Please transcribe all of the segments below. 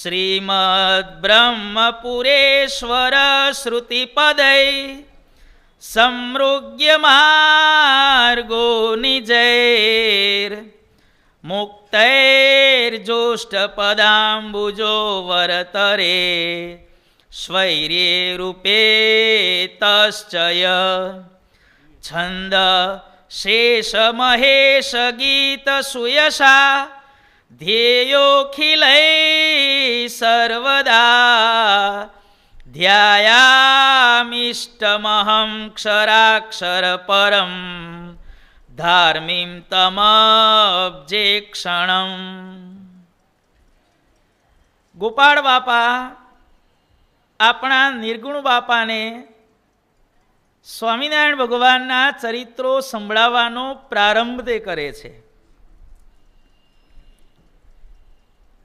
શ્રીમદ બ્રહ્મપુરેશ્વર શ્રુતિપદૈ સમૃગ્ય માર્ગો નિજૈર મુક્તૈર્જોષ્ટપદાંબુજો વરતરે સ્વૈર્યે રૂપે તશ્ચય છંદ શેષ મહેશ ગીત સુયશા ધ્યેયોખિલૈ સર્વદા ધ્યાયામિષ્ટમહં ક્ષરાક્ષર પરમ ધાર્મીં તમબ્જેક્ષણમ. ગોપાળ બાપા આપણા નિર્ગુણ બાપાને સ્વામિનારાયણ ભગવાનના ચરિત્રો સંભળાવવાનો પ્રારંભ તે કરે છે.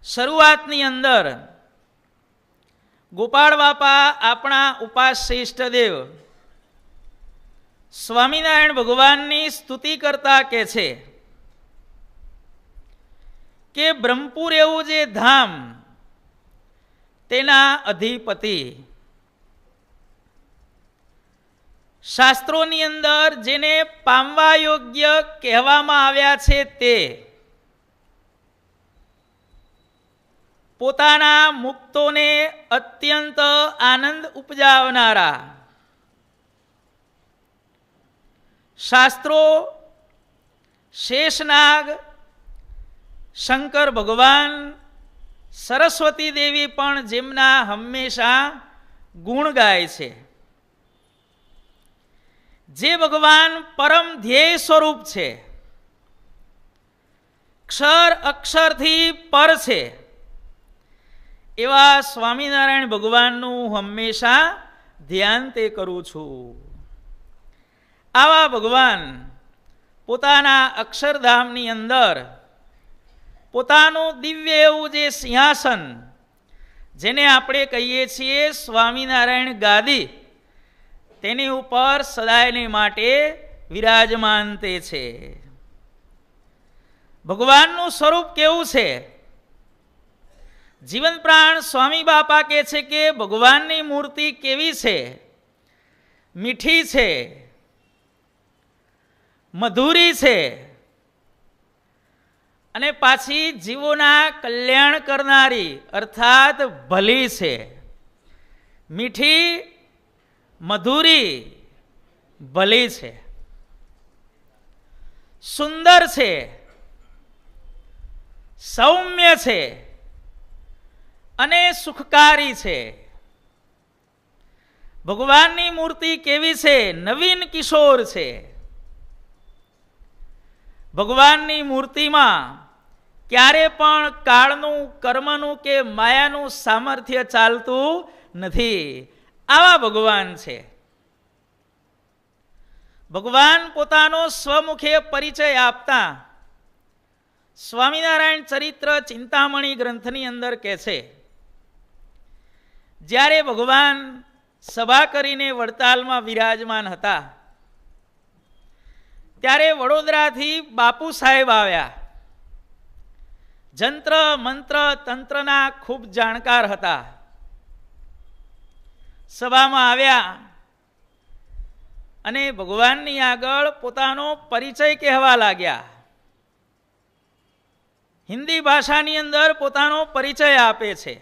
શરૂઆતની અંદર ગોપાળ બાપા આપણા ઉપાસ્ય ઇષ્ટદેવ સ્વામિનારાયણ ભગવાનની સ્તુતિ કરતા કહે છે કે બ્રહ્મપુર એવું જે ધામ તેના અધિપતિ, શાસ્ત્રોની અંદર જેને પામવા યોગ્ય કહેવામાં આવ્યા છે તે પોતાના મુક્તોને અત્યંત આનંદ ઉપજાવનારા, શાસ્ત્રો શેષનાગ, શંકર ભગવાન, સરસ્વતી દેવી પણ જેમના હંમેશા ગુણ ગાય છે, જે ભગવાન પરમ ધ્યેય સ્વરૂપ છે, ક્ષર અક્ષરથી પર છે, એવા સ્વામિનારાયણ ભગવાનનું હંમેશા ધ્યાન તે કરું છું. આવા ભગવાન પોતાના અક્ષરધામની અંદર પોતાનું દિવ્ય એવું જે સિંહાસન, જેને આપણે કહીએ છીએ સ્વામિનારાયણ ગાદી, તેની ઉપર સદાયને માટે વિરાજમાન તે છે. ભગવાનનું સ્વરૂપ કેવું છે? જીવન પ્રાણ સ્વામી બાપા કહે છે કે ભગવાનની મૂર્તિ કેવી છે? મીઠી છે, મધુરી છે અને પાછી જીવોના કલ્યાણ કરનારી અર્થાત ભલી છે. મીઠી, મધુરી, ભલી છે, સુંદર છે, સૌમ્ય છે અને સુખકારી છે. ભગવાનની મૂર્તિ કેવી છે? નવીન કિશોર છે. ભગવાનની મૂર્તિમાં ક્યારે પણ કાળનું, કર્મનું કે માયાનું સામર્થ્ય ચાલતું નથી. આવા ભગવાન છે. ભગવાન પોતાનો સ્વમુખે પરિચય આપતા સ્વામિનારાયણ ચરિત્ર ચિંતામણી ગ્રંથની અંદર કહે છે, જ્યારે ભગવાન સભા કરીને વડતાલમાં વિરાજમાન હતા ત્યારે વડોદરાથી બાપુ સાહેબ આવ્યા. જંત્ર મંત્ર તંત્રના ખૂબ જાણકાર હતા. સભામાં આવ્યા અને ભગવાનની આગળ પોતાનો પરિચય કહેવા લાગ્યા. હિન્દી ભાષાની અંદર પોતાનો પરિચય આપે છે.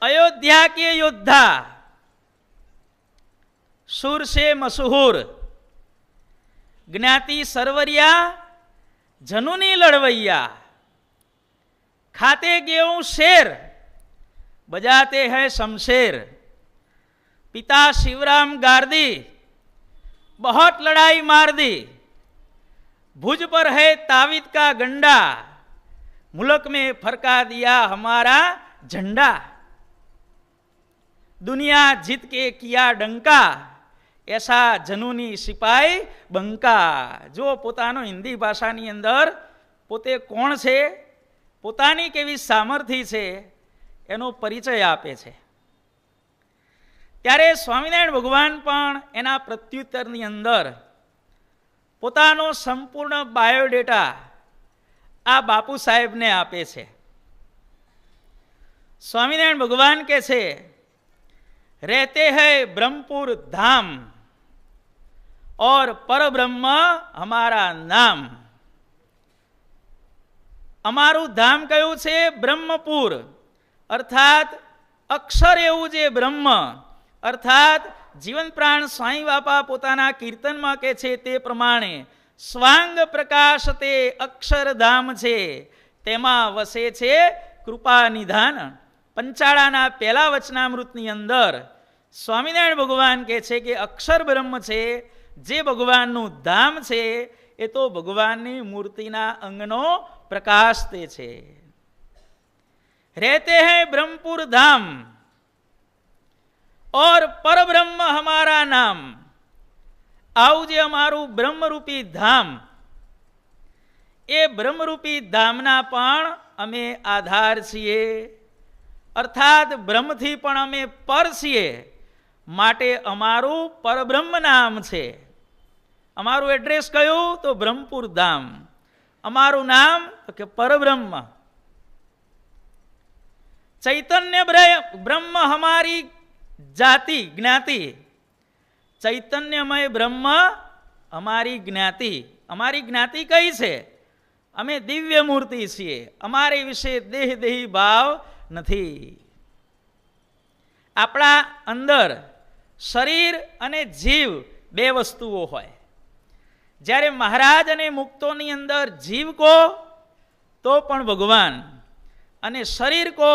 અયોધ્યા કે યોદ્ધા, સુર સે મશહૂર, જ્ઞાતિ સરવરિયા, જનુની લડવૈયા, ખાતે ગેઉં શેર, બજાતે હૈ શમશેર, पिता शिवराम गार्दी, बहुत लड़ाई मार दी, भुज पर है तावीद का गंडा, मुल्क में फरका दिया हमारा झंडा, दुनिया जीत के किया डंका, ऐसा जनूनी सिपाही બંકા. જો પોતાનો હિન્દી ભાષાની અંદર પોતે કોણ છે, પોતાની કેવી સામર્થ્ય છે એનો પરિચય આપે છે. ત્યારે સ્વામિનારાયણ ભગવાન પણ એના પ્રત્યુત્તરની અંદર પોતાનો સંપૂર્ણ બાયોડેટા આ બાપુ સાહેબને આપે છે. સ્વામિનારાયણ ભગવાન કે છે રહેતે હૈ બ્રહ્મપુર ધામ और परब्रह्म हमारा नाम। અમારું ધામ કયું છે? બ્રહ્મપુર, અર્થાત અક્ષર એવું જે બ્રહ્મ, અર્થાત જીવન પ્રાણ સ્વામી બાપા પોતાના કીર્તનમાં કે છે તે પ્રમાણે સ્વાંગ પ્રકાશ તે અક્ષરધામ છે, તેમાં વસે છે કૃપા નિધાન. પંચાળાના પહેલા વચનામૃતની અંદર સ્વામિનારાયણ ભગવાન કહે છે કે અક્ષર બ્રહ્મ છે, જે ભગવાનનું ધામ છે, એ તો ભગવાનની મૂર્તિના અંગનો પ્રકાશ તે છે. રહેતે હૈ બ્રહ્મપુર ધામ और પરબ્રહ્મ હમારા નામ. આવું જે અમારું બ્રહ્મરૂપી ધામ, એ બ્રહ્મરૂપી ધામના પણ અમે આધાર છીએ, અર્થાત બ્રહ્મથી પણ અમે પર છીએ, માટે અમારું પરબ્રહ્મ નામ છે. અમારું એડ્રેસ કયું? તો બ્રહ્મપુર ધામ. અમારું નામ તો કે પરબ્રહ્મ. ચૈતન્ય બ્રહ્મ હમારી જાતિ જ્ઞાતિ. ચૈતન્યમય બ્રહ્મ અમારી જ્ઞાતિ. અમારી જ્ઞાતિ કઈ છે? અમે દિવ્ય મૂર્તિ છીએ. અમારી વિશે દેહી ભાવ નથી. આપણા અંદર શરીર અને જીવ બે વસ્તુઓ હોય. જ્યારે મહારાજ અને મુક્તોની અંદર જીવ કો તો પણ ભગવાન, અને શરીર કો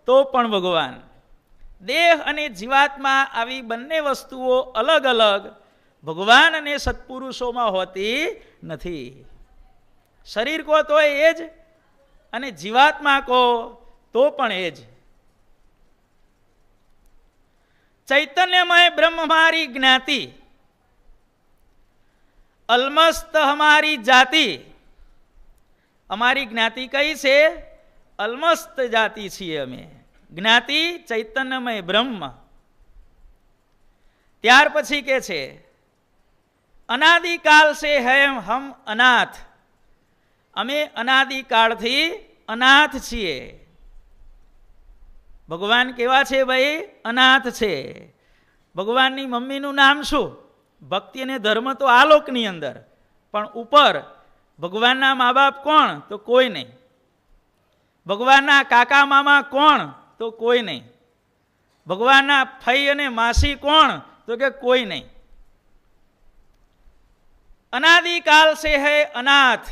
તો પણ ભગવાન. દેહ અને જીવાત્મા આવી બંને વસ્તુઓ અલગ અલગ ભગવાન અને સત્પુરુષોમાં હોતી નથી. શરીર કો તો એ જ, અને જીવાત્મા કો તો પણ એ જ. ચૈતન્યમય બ્રહ્મ હમારી જ્ઞાતિ, અલમસ્ત હમારી જાતિ. અમારી જ્ઞાતિ કઈ છે? અલમસ્ત જાતિ છીએ અમે. જ્ઞાતિ ચૈતન્યમય બ્રહ્મ. ત્યાર પછી કે છે અનાદિકાલ સે હમ અનાથ. અમે અનાદિકાળથી અનાથ છીએ. ભગવાન કેવા છે ભાઈ? અનાથ છે. ભગવાનની મમ્મીનું નામ શું? ભક્તિ અને ધર્મ તો આ લોકની અંદર, પણ ઉપર ભગવાનના મા બાપ કોણ? તો કોઈ નહીં. ભગવાનના કાકા મામા કોણ? તો કોઈ નહીં. ભગવાનના ફઈ અને માસી કોણ? તો કે કોઈ નહીં. અનાદિકાલ સે હૈ અનાથ,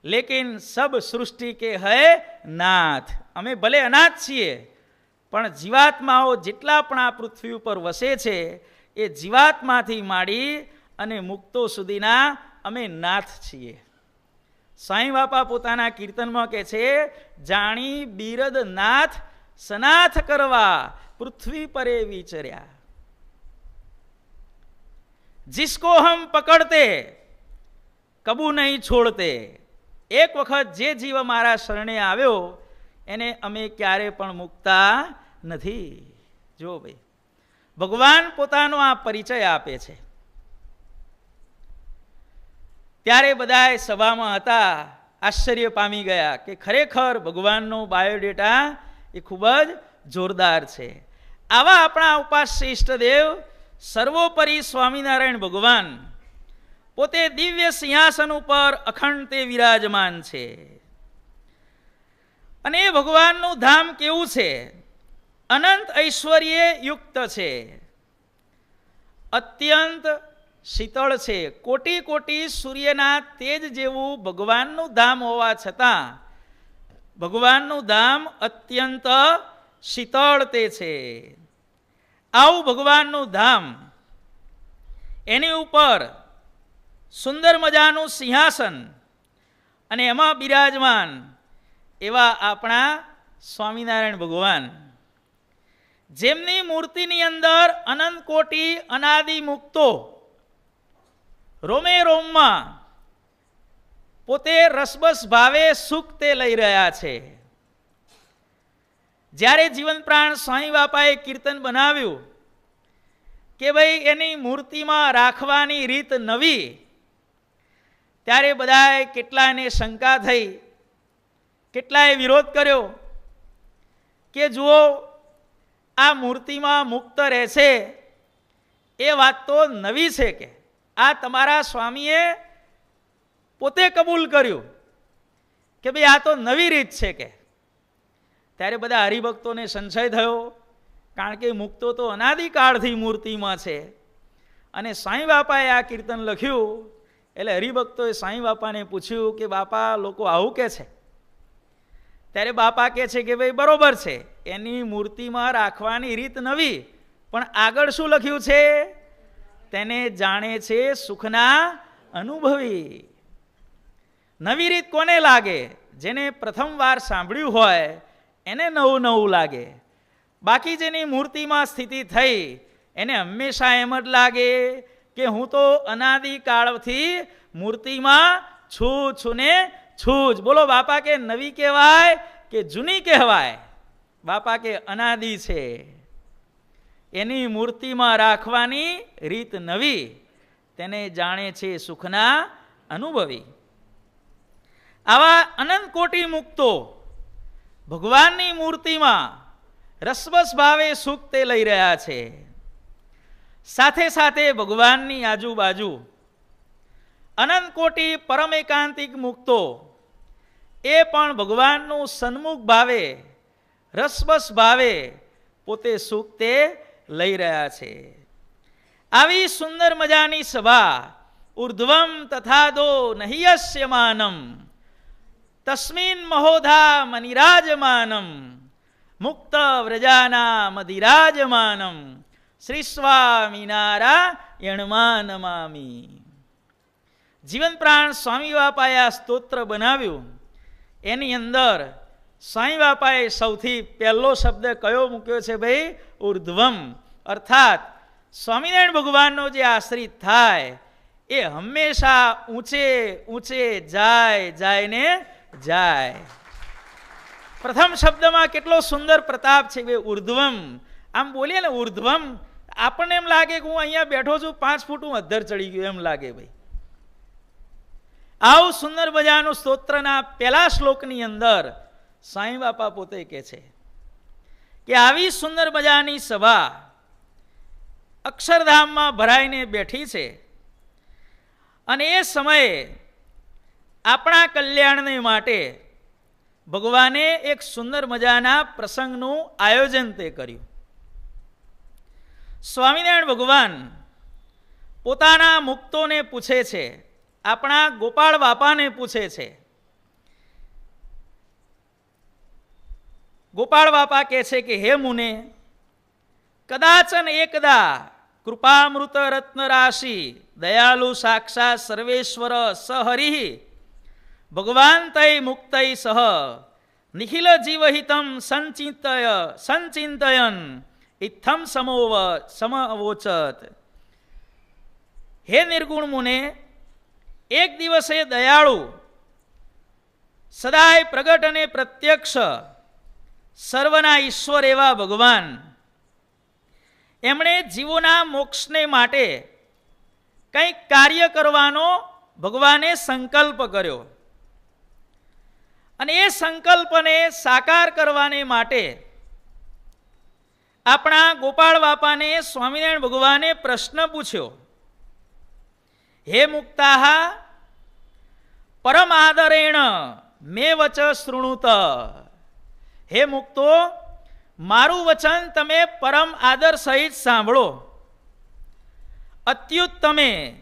લેકિન સબ સૃષ્ટિ કે હૈ નાથ. અમે ભલે અનાથ છીએ, પણ જીવાત્માઓ જેટલા પણ આ પૃથ્વી ઉપર વસે છે, એ જીવાત્માથી માંડી અને મુક્તો સુધીના અમે નાથ છીએ. સાંઈ બાપા પોતાના કીર્તનમાં કહે છે જાણી બિરદ નાથ સનાથ કરવા પૃથ્વી પરે વિચર્યા. जिसको हम पकड़ते कबू नहीं छोड़ते. એક વખત જે જીવ અમારા શરણે આવ્યો એને અમે ક્યારે પણ મૂકતા નથી. જો ભાઈ, ભગવાન પોતાનો આ પરિચય આપે છે. ત્યારે બધા સભામાં હતા, આશ્ચર્ય પામી ગયા કે ખરેખર ભગવાનનો બાયોડેટા એ ખૂબ જ જોરદાર છે. આવા આપણા ઉપાસ્ય ઇષ્ટદેવ સર્વોપરી સ્વામિનારાયણ ભગવાન પોતે દિવ્ય સિંહાસન ઉપર અખંડ તે વિરાજમાન છે. અને એ ભગવાનનું ધામ કેવું છે? અનંત ઐશ્વર્ય યુક્ત છે, અત્યંત શીતળ છે. કોટી કોટી સૂર્યના તેજ જેવું ભગવાનનું ધામ હોવા છતાં ભગવાનનું ધામ અત્યંત શીતળ તે છે. આવું ભગવાનનું ધામ, એની ઉપર સુંદર મજાનું સિંહાસન, અને એમાં બિરાજમાન એવા આપણા સ્વામિનારાયણ ભગવાન, જેમની મૂર્તિની અંદર અનંત કોટી અનાદિ મુક્તો રોમે રોમમાં પોતે રસબસ ભાવે સુખ તે લઈ રહ્યા છે. જ્યારે જીવન પ્રાણ સ્વામી બાપાએ કીર્તન બનાવ્યું કે ભાઈ એની મૂર્તિમાં રાખવાની રીત નવી, ત્યારે બધાએ કેટલાયને શંકા થઈ, કેટલાએ વિરોધ કર્યો કે જુઓ આ મૂર્તિમાં મુક્ત રહેશે એ વાત તો નવી છે, કે આ તમારા સ્વામીએ પોતે કબૂલ કર્યું કે ભાઈ આ તો નવી રીત છે કે. ત્યારે બધા હરિભક્તોને સંશય થયો, કારણ કે મુક્તો તો અનાદિકાળથી મૂર્તિમાં છે. અને સાંઈ બાપાએ આ કીર્તન લખ્યું એટલે હરિભક્તોએ સાંઈ બાપાને પૂછ્યું કે બાપા લોકો આવું કે છે. ત્યારે બાપા કહે છે કે ભાઈ બરોબર છે, એની મૂર્તિમાં રાખવાની રીત નવી, પણ આગળ શું લખ્યું છે? તેને જાણે છે સુખના અનુભવી. નવી રીત કોને લાગે? જેને પ્રથમ વાર સાંભળ્યું હોય એને નવું નવું લાગે. બાકી જેની મૂર્તિમાં સ્થિતિ થઈ એને હંમેશા એમ જ લાગે કે હું તો અનાદિકાળથી મૂર્તિમાં છું ને છું જ. બોલો બાપા કે નવી કહેવાય કે જૂની કહેવાય? બાપા કે અનાદિ છે, એની મૂર્તિમાં રાખવાની રીત નવી, તેને જાણે છે સુખના અનુભવી. આવા અનંત કોટી મુક્તો ભગવાનની મૂર્તિમાં રસબસ ભાવે સુખ તે લઈ રહ્યા છે. સાથે સાથે ભગવાનની આજુબાજુ અનંત કોટી પરમ એકાંતિક મુક્તો એ પણ ભગવાનનું સન્મુખ ભાવે રસબસ ભાવે પોતે સુખ તે લઈ રહ્યા છે. આવી સુંદર મજાની સભા ઉર્ધ્વમ તથાદો નહિયસ્યમાનમ તસ્મિન મહોધા મનિરાજમાનમ મુક્ત વ્રજાના મધિરાજમાનમ શ્રી સ્વામિનારાયણમાં નમામી. જીવન પ્રાણ સ્વામી બાપાએ આ સ્તોત્ર બનાવ્યું. એની અંદર સ્વામી બાપાએ સૌથી પહેલો શબ્દ કયો મૂક્યો છે? ભાઈ ઉર્ધ્વમ, અર્થાત સ્વામિનારાયણ ભગવાનનો જે આશ્રિત થાય એ હંમેશા ઊંચે ઊંચે જાય ને જાય. પ્રથમ શબ્દમાં કેટલો સુંદર પ્રતાપ છે ભાઈ ઉર્ધ્વમ. આમ બોલીએ ને ઉર્ધ્વમ, આપણને એમ લાગે કે હું અહીંયા બેઠો છું 5 ફૂટ હું અધ્ધર ચડી ગયો એમ લાગે. ભાઈ આવું સુંદર મજાનું સ્તોત્રના પહેલા શ્લોકની અંદર સાંઈ બાપા પોતે કહે છે કે આવી સુંદર મજાની સભા અક્ષરધામમાં ભરાઈને બેઠી છે અને એ સમયે આપણા કલ્યાણને માટે ભગવાને એક સુંદર મજાના પ્રસંગનું આયોજન તે કર્યું. સ્વામિનારાયણ ભગવાન પોતાના મુક્તોને પૂછે છે, આપણા ગોપાળ બાપાને પૂછે છે. ગોપાળ બાપા કહે છે કે હે મુને, કદાચન એકદા કૃપામૃત રત્ન રાશિ દયાલુ સાક્ષાત સર્વેશ્વર સહરિ ભગવાન તૈ મુક્તૈ સહ નિખિલ જીવહિતમ સંચિંતયન ઇત્થમ સમવોચત. હે નિર્ગુણ મુને, એક દિવસે દયાળુ સદાય પ્રગટ અને પ્રત્યક્ષ સર્વના ઈશ્વર એવા ભગવાન એમણે જીવોના મોક્ષને માટે કંઈક કાર્ય કરવાનો ભગવાને સંકલ્પ કર્યો અને એ સંકલ્પને સાકાર કરવાને માટે આપણા ગોપાળ બાપાને સ્વામિનારાયણ ભગવાને પ્રશ્ન પૂછ્યો. હે મુક્તાહ પરમ આદરેણ મે વચ શૃણુત. હે મુક્તો, મારું વચન તમે પરમ આદર સહિત સાંભળો. અત્યુત્તમે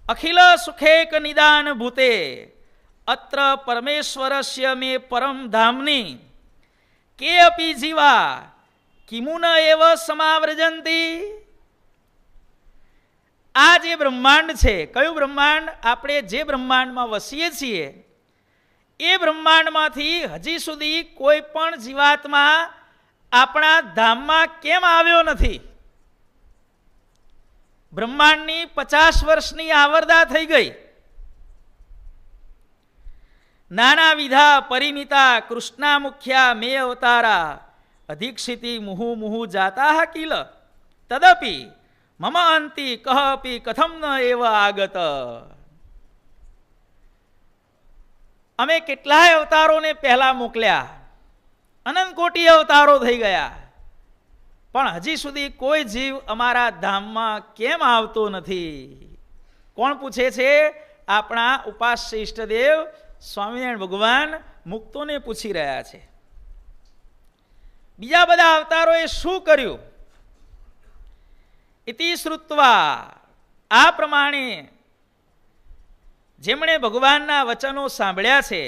અખિલ સુખેક નિદાન ભૂતે અત્ર પરમેશ્વરસ્ય મે પરમ ધામની કે અપી જીવા કિમુન એવ સમાવ્રજંતી. આ જે બ્રહ્માંડ છે, કયું બ્રહ્માંડ? આપણે જે બ્રહ્માંડમાં વસીએ છીએ એ બ્રહ્માંડમાંથી હજી સુધી કોઈ પણ જીવાત્મા આપણા ધામમાં કેમ આવ્યો નથી? બ્રહ્માંડની 50 વર્ષની આવરદા થઈ ગઈ. નાના વિધા પરિમિતા કૃષ્ણા મુખ્યા મે અવતારા અધિક્ષિતિ મુહુ મુહુ જાતા કિલ તદપી મમ અંતિ કહપી કથમ ન એવ આગત. અમે કેટલાય અવતારોને પહેલા મોકલ્યા અનંત કોટી અવતારો થઈ ગયા, પણ હજી સુધી કોઈ જીવ અમારા ધામમાં કેમ આવતો નથી? કોણ પૂછે છે? આપણા ઉપાસ્ય ઈષ્ટદેવ સ્વામિનારાયણ ભગવાન મુક્તોને પૂછી રહ્યા છે. બીજા બધા અવતારોએ શું કર્યું? ઇતિ શ્રુત્વા, આ પ્રમાણે જેમણે ભગવાનના વચનો સાંભળ્યા છે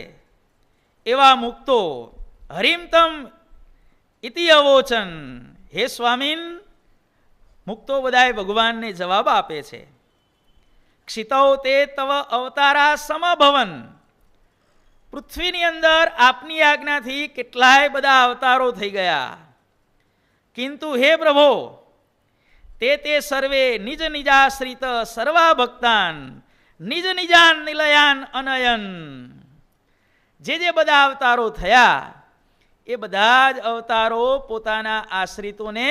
એવા મુક્તો હરિમતમ ઇતિ અવોચન, હે સ્વામીન, મુક્તો બધાએ ભગવાનને જવાબ આપે છે. ક્ષિતૌ તે તવ અવતારા સમભવન, પૃથ્વીની અંદર આપની આજ્ઞાથી કેટલાય બધા અવતારો થઈ ગયા, કિંતુ હે પ્રભો તે સર્વે નિજ નિજાશ્રિત સર્વા ભક્તાન નિજ નિજાન નિલયાન અનયન, જે બધા અવતારો થયા એ બધા જ અવતારો પોતાના આશ્રિતોને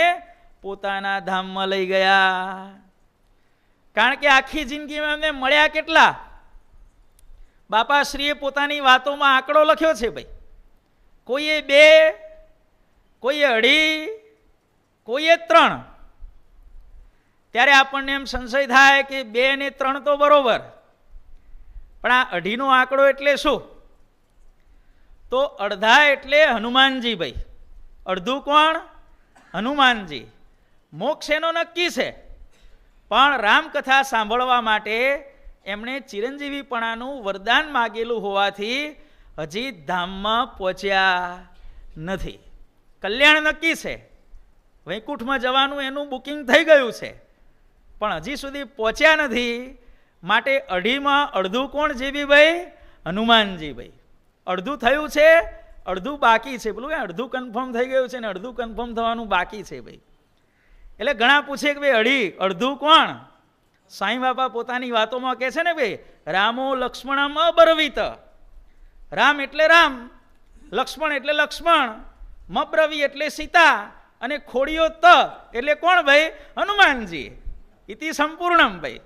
પોતાના ધામમાં લઈ ગયા. કારણ કે આખી જિંદગીમાં એમને મળ્યા કેટલા? બાપાશ્રીએ પોતાની વાતોમાં આંકડો લખ્યો છે ભાઈ. કોઈએ 2, કોઈએ 2.5, કોઈએ 3. ત્યારે આપણને એમ સંશય થાય કે 2 ને 3 તો બરોબર, પણ આ 2.5નો આંકડો એટલે શું? તો અડધા એટલે હનુમાનજી ભાઈ. અડધું કોણ? હનુમાનજી. મોક્ષ એનો નક્કી છે, પણ રામકથા સાંભળવા માટે એમણે ચિરંજીવીપણાનું વરદાન માગેલું હોવાથી હજી ધામમાં પહોંચ્યા નથી. કલ્યાણ નક્કી છે, વૈકુંઠમાં જવાનું એનું બુકિંગ થઈ ગયું છે, પણ હજી સુધી પહોંચ્યા નથી. માટે 2.5માં અડધું કોણ જીવીભાઈ? હનુમાનજી ભાઈ. અડધું થયું છે, અડધું બાકી છે. પેલું અડધું કન્ફર્મ થઈ ગયું છે ને અડધું કન્ફર્મ થવાનું બાકી છે ભાઈ. એટલે ઘણા પૂછે કે ભાઈ અડધું કોણ? સાંઈ બાપા પોતાની વાતોમાં કહે છે ને ભાઈ, રામો લક્ષ્મણમ અબ્રવીત. રામ એટલે રામ, લક્ષ્મણ એટલે લક્ષ્મણ, મબ્રવી એટલે સીતા, અને ખોડિયો ત એટલે કોણ ભાઈ? હનુમાનજી. ઇતિ સંપૂર્ણમ ભાઈ.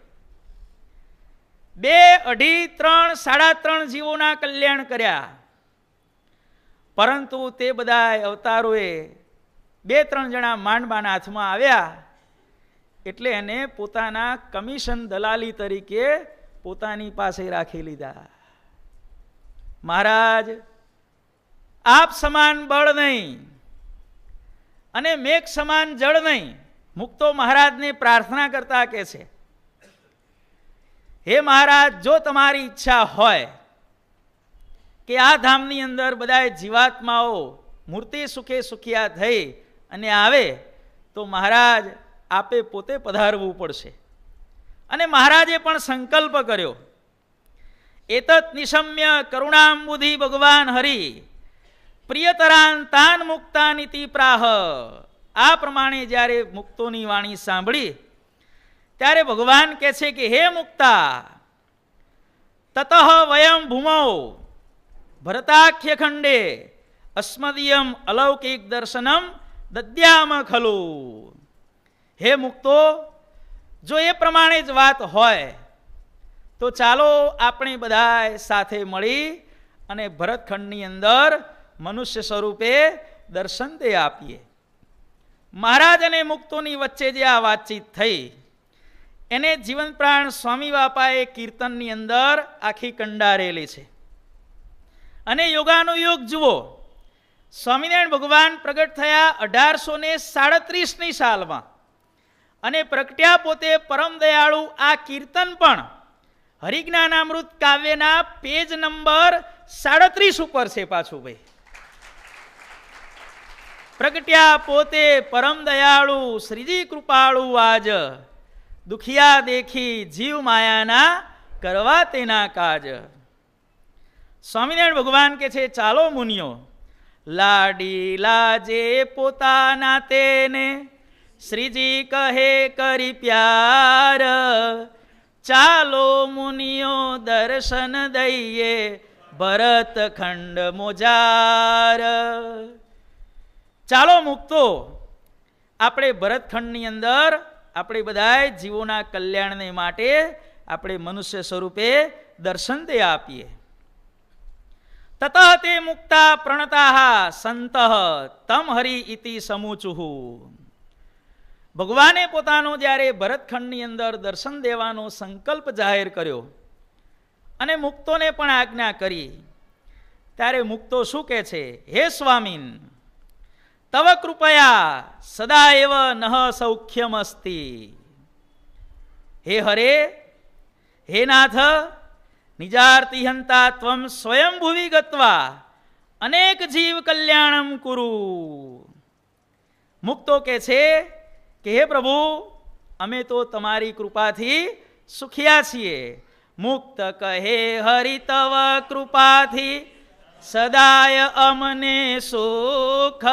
2, 2.5, 3, 3.5 જીવોના કલ્યાણ કર્યા, પરંતુ તે બધા અવતારોએ 2-3 જણા માંડબાના હાથમાં આવ્યા એટલે એને પોતાના કમિશન દલાલી તરીકે પોતાની પાસે રાખી લીધા. મહારાજ, આપ સમાન બળ નહીં અને મેઘ સમાન જળ નહીં. મુક્તો મહારાજને પ્રાર્થના કરતા કહે છે, હે મહારાજ, જો તમારી ઈચ્છા હોય કે આ ધામની અંદર બધા જીવાત્માઓ મૂર્તિ સુખે સુખિયા થઈ અને આવે, તો મહારાજ આપે પોતે પધારવું પડશે. અને મહારાજે પણ સંકલ્પ કર્યો. એતત નિશમ્ય કરુણાંબુધિ ભગવાન હરિ પ્રિયતરાન તાન મુક્તાનિતિ પ્રાહ. આ પ્રમાણે જ્યારે મુક્તોની વાણી સાંભળી ત્યારે ભગવાન કહે છે કે હે મુક્તા, તતઃ વયમ ભૂમૌ ભરતાખ્ય ખંડે અસ્મદીયમ અલૌકિક દર્શનમ દદ્યામ ખલુ. હે મુક્તો, જો એ પ્રમાણે જ વાત હોય તો ચાલો આપણે બધા સાથે મળી અને ભરતખંડની અંદર મનુષ્ય સ્વરૂપે દર્શન તે આપીએ. મહારાજ અને મુક્તોની વચ્ચે જે આ વાતચીત થઈ એને જીવન પ્રાણ સ્વામી બાપાએ કીર્તનની અંદર આખી કંડારેલી છે. અને યોગાનુયોગ જુઓ, સ્વામિનારાયણ ભગવાન પ્રગટ થયા 1837ની સાલમાં અને પ્રગટ્યા પોતે પરમ દયાળુ. આ કીર્તન પણ હરિજ્ઞાનામૃત કાવ્યના પેજ નંબર 37 ઉપર છે પાછું ભાઈ. પ્રગટ્યા પોતે પરમ દયાળુ શ્રીજી કૃપાળુ આજ, દુખિયા દેખી જીવ માયાના કરવા તેના કાજ. સ્વામિનારાયણ ભગવાન કે છે, ચાલો મુનિઓ, લાડી લાજે પોતાના તેને શ્રીજી કહે કરી પ્યાર, ચાલો મુનિઓ દર્શન દઈએ ભરત ખંડ મોજાર. ચાલો મુક્તો, આપણે ભરતખંડની અંદર આપણે બધા જીવોના કલ્યાણને માટે આપણે મનુષ્ય સ્વરૂપે દર્શન તે આપીએ. તતઃ તે મુક્તા પ્રણતાઃ સંતઃ તમ હરિ ઇતિ સમૂચુઃ. ભગવાને પોતાનો જ્યારે ભરતખંડની અંદર દર્શન દેવાનો સંકલ્પ જાહેર કર્યો અને મુક્તોને પણ આજ્ઞા કરી, ત્યારે મુક્તો શું કહે છે? હે સ્વામીન, તવ કૃપયા સદા એવ નઃ સૌખ્યમ અસ્તિ. હે હરે, હે નાથ, નિજાર્તિહંતા ત્વમ સ્વયંભુવિ ગત્વા અનેક જીવ કલ્યાણમ કુરુ. મુક્તો કહે છે કે હે પ્રભુ, અમે તો તમારી કૃપાથી સુખિયા છીએ. મુક્ત કહે હરિ તવ કૃપાથી સદાય અમને સુખ.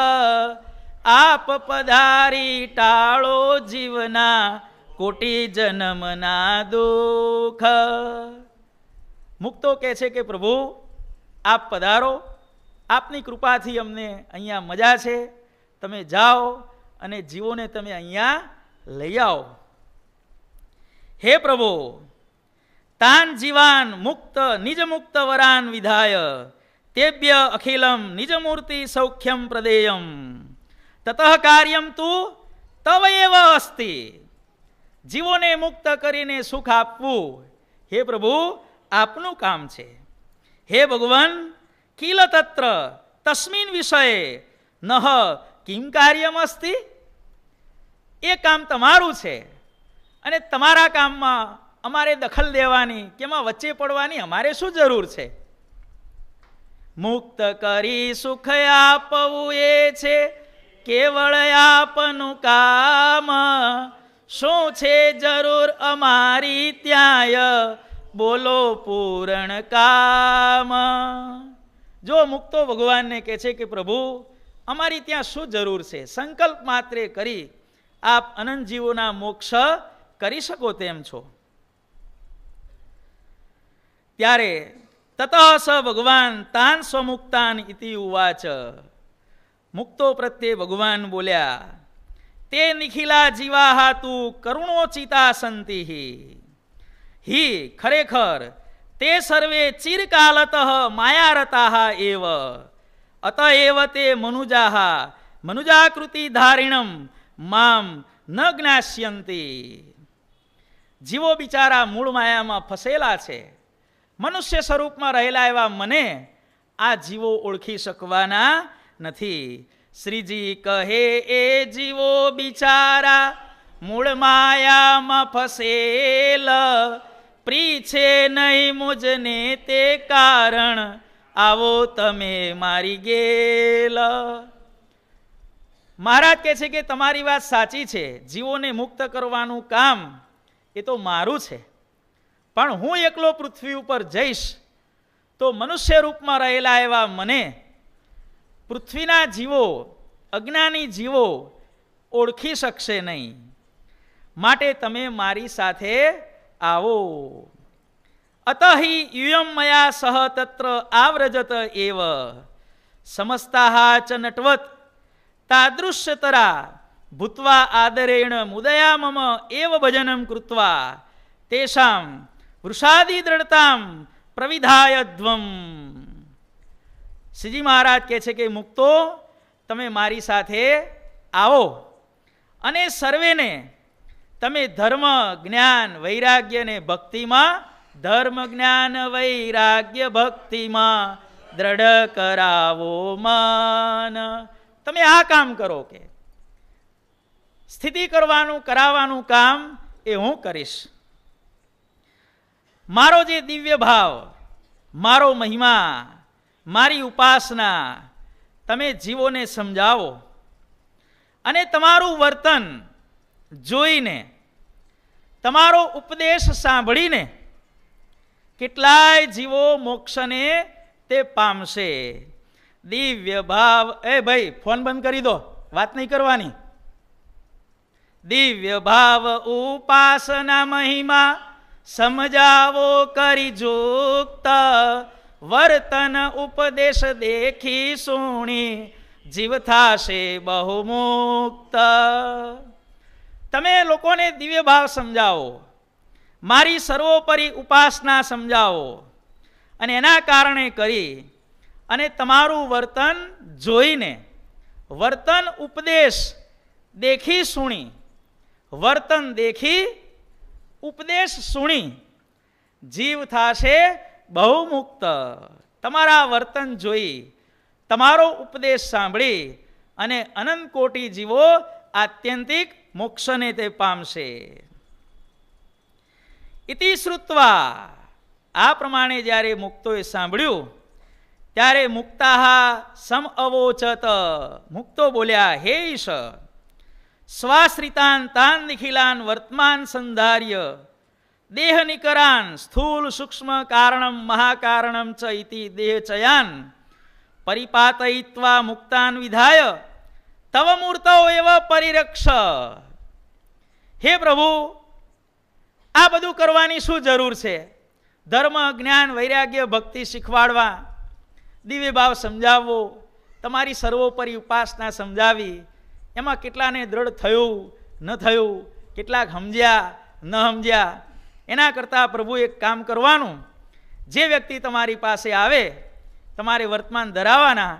આપ પધારી ટાળો જીવના કોટી જન્મના દુઃખ. મુક્તો કહે છે કે પ્રભુ, આપ પધારો, આપની કૃપાથી અમને અહીંયા મજા છે. તમે જાઓ અને જીવોને તમે અહીંયા લઈ આવો. હે પ્રભુ, તાન જીવાન મુક્ત નિજ મુક્ત વરાન વિધાય તેભ્ય અખિલમ નિજ મૂર્તિ સૌખ્યમ પ્રદેયમ. તતઃ કાર્યમ તું તવ એવ અસ્તિ. જીવોને મુક્ત કરીને સુખ આપવું, હે પ્રભુ, આપનું કામ છે. હે ભગવાન, કિલ તત્ર તસ્મિન વિષયે નહ કિમ કાર્યમ અસ્તિ. એ કામ તમારું છે અને તમારા કામમાં અમારે દખલ દેવાની કે એમાં વચ્ચે પડવાની અમારે શું જરૂર છે? મુક્ત કરી સુખ આપવું એ છે કેવળ આપનું કામ. શું છે જરૂર અમારી ત્યાંય, બોલો પૂરણ કામ. જો મુક્તો ભગવાનને કહે છે કે પ્રભુ, અમારી ત્યાં શું જરૂર છે? સંકલ્પ માત્રે કરી આપ અનંત જીવોના મોક્ષ કરી શકો તેમ છો. ત્યારે તતઃ સ ભગવાન તાન સ્વમુક્તાન ઇતિ ઉવાચ. મુક્તો પ્રત્યે ભગવાન બોલ્યા, તે નિખિલા જીવા હાતુ કરુણોચિતા સંતિ. હિ ખરેખર તે સર્વે ચિરકાલત માયારતા એવ. અતએવ તે મનુજા મનુજાકૃતિ ધારિણમ મામ ન જ્ઞાસ્યંતી. જીવો બિચારા મૂળ માયામાં ફસેલા છે. મનુષ્ય સ્વરૂપમાં રહેલા એવા મને આ જીવો ઓળખી શકવાના નથી. શ્રીજી કહે એ જીવો બિચારા મૂળ માયામાં ફસેલ. પ્રીછે નહીં મુજને તે કારણ, આવો તમે મારી ગેલ. મહારાજ કહે છે કે તમારી વાત સાચી છે, જીવોને મુક્ત કરવાનું કામ એ તો મારું છે, પણ હું એકલો પૃથ્વી ઉપર જઈશ તો મનુષ્ય રૂપમાં રહેલા એવા મને પૃથ્વીના જીવો, અજ્ઞાની જીવો ઓળખી શકશે નહીં. માટે તમે મારી સાથે આવો. અતહિ યુયમ મયા સહ તત્ર આવ્રજત એવ. સમસ્તાઃ ચ નટવત તાદૃશ્યતરા ભૂત્વા આદરેણ મુદયા મમ એવ ભજનમ કૃત્વા તેષામ વૃષાદી દ્રઢતામ પ્રવિધાય ધ્વમ. શ્રીજી મહારાજ કહે છે કે મુક્તો, તમે મારી સાથે આવો અને સર્વેને તમે ધર્મ, જ્ઞાન, વૈરાગ્ય ને ભક્તિમાં, ધર્મ, જ્ઞાન, વૈરાગ્ય, ભક્તિમાં દ્રઢ કરાવો મન. તમે આ કામ કરો કે સ્થિતિ કરવાનું, કરાવવાનું કામ એ હું કરીશ. મારો જે દિવ્ય ભાવ, મારો મહિમા, મારી ઉપાસના તમે જીવોને સમજાવો અને તમારું વર્તન જોઈને, તમારો ઉપદેશ સાંભળીને કેટલાય જીવો મોક્ષને તે પામશે. દિવ્ય ભાવ, એ ભાઈ ફોન બંધ કરી દો, વાત નહીં કરવાની. દિવ્ય ભાવ ઉપાસના મહિમા સમજાવો કરી જોક્ત. વર્તન ઉપદેશ દેખી સુણી જીવ થાશે બહુ મુક્ત. તમે લોકોને દિવ્ય ભાવ સમજાવો, મારી સર્વોપરી ઉપાસના સમજાવો અને એના કારણે કરી અને તમારું વર્તન જોઈને, વર્તન ઉપદેશ દેખી સુણી, વર્તન દેખી ઉપદેશ સુણી જીવ થાશે બહુ મુક્ત. તમારા વર્તન જોઈ, તમારો ઉપદેશ સાંભળી અને અનંત કોટી જીવો આત્યંતિક મોક્ષને તે પામશે. ઇતિ શ્રુત્વા, આ પ્રમાણે જ્યારે મુક્તોએ સાંભળ્યું ત્યારે મુક્તાહ સમ અવોચત, મુક્તો બોલ્યા, હે ઈશ, સ્વાશ્રિતાન તાન નિખિલાન વર્તમાન સંધાર્ય દેહ નિકરાન સ્થૂલ સૂક્ષ્મ કારણમ મહાકારણમ ચ ઇતિ દેહચયાન પરિપાતયિત્વા મુક્તાન વિધાય તવ મૂર્તો એવ પરિરક્ષ. હે પ્રભુ, આ બધું કરવાની શું જરૂર છે? ધર્મ, જ્ઞાન, વૈરાગ્ય, ભક્તિ શીખવાડવા, દિવ્ય ભાવ સમજાવવો, તમારી સર્વોપરી ઉપાસના સમજાવી, એમાં કેટલાને દ્રઢ થયું ન થયું, કેટલાક સમજ્યા ન સમજ્યા, એના કરતાં પ્રભુ એક કામ કરવાનું, જે વ્યક્તિ તમારી પાસે આવે તમારે વર્તમાન ધરાવવાના,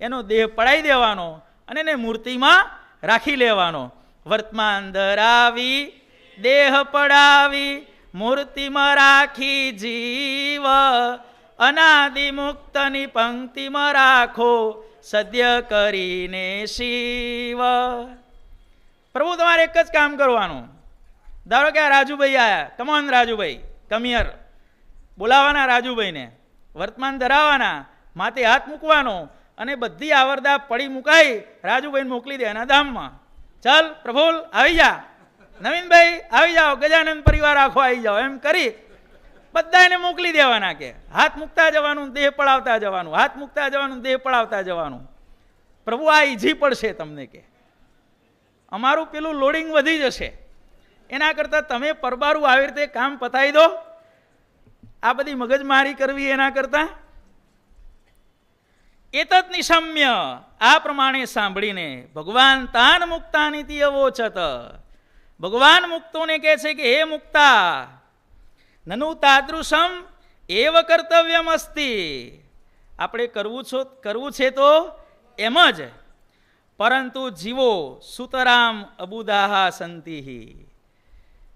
એનો દેહ પડાવી દેવાનો અને એને મૂર્તિમાં રાખી લેવાનો. વર્તમાન ધરાવી દેહ પડાવી મૂર્તિમાં રાખી જીવ અનાદિ મુક્તની પંક્તિમાં રાખો સદ્ય કરીને શિવ. પ્રભુ તમારે એક જ કામ કરવાનું. ધારો કે આ રાજુભાઈ આયા, કમોન રાજુભાઈ, કમિયર, બોલાવાના રાજુભાઈને, વર્તમાન ધરાવવાના, માથે હાથ મૂકવાનો અને બધી આવરદા પડી મુકાઈ રાજુભાઈને મોકલી દે એના ધામમાં. ચાલ પ્રભુલ આવી જા, નવીનભાઈ આવી જાઓ, ગજાનંદ પરિવાર આખો આવી જાઓ, એમ કરી બધા એને મોકલી દેવાના. કે હાથ મૂકતા જવાનું, દેહ પડાવતા જવાનું, હાથ મૂકતા જવાનું, દેહ પડાવતા જવાનું. પ્રભુ આ ઈઝી પડશે તમને. કે અમારું પેલું લોડિંગ વધી જશે, એના કરતાં તમે પરબારું આવી રીતે કામ પતાવી દો. આ બધી મગજમારી કરવી એના કરતાં. એતત નિશમ્ય, આ પ્રમાણે સાંભળીને ભગવાન તાન મુક્તાનિતિ અવોચત, ભગવાન મુક્તોને કહે છે કે હે મુક્તા, નનુ તાદૃશમ એવ કર્તવ્યમ અસ્તિ, આપણે કરવું છે તો એમ જ, પરંતુ જીવો સુતરામ અબુદાહા સંતિહિ,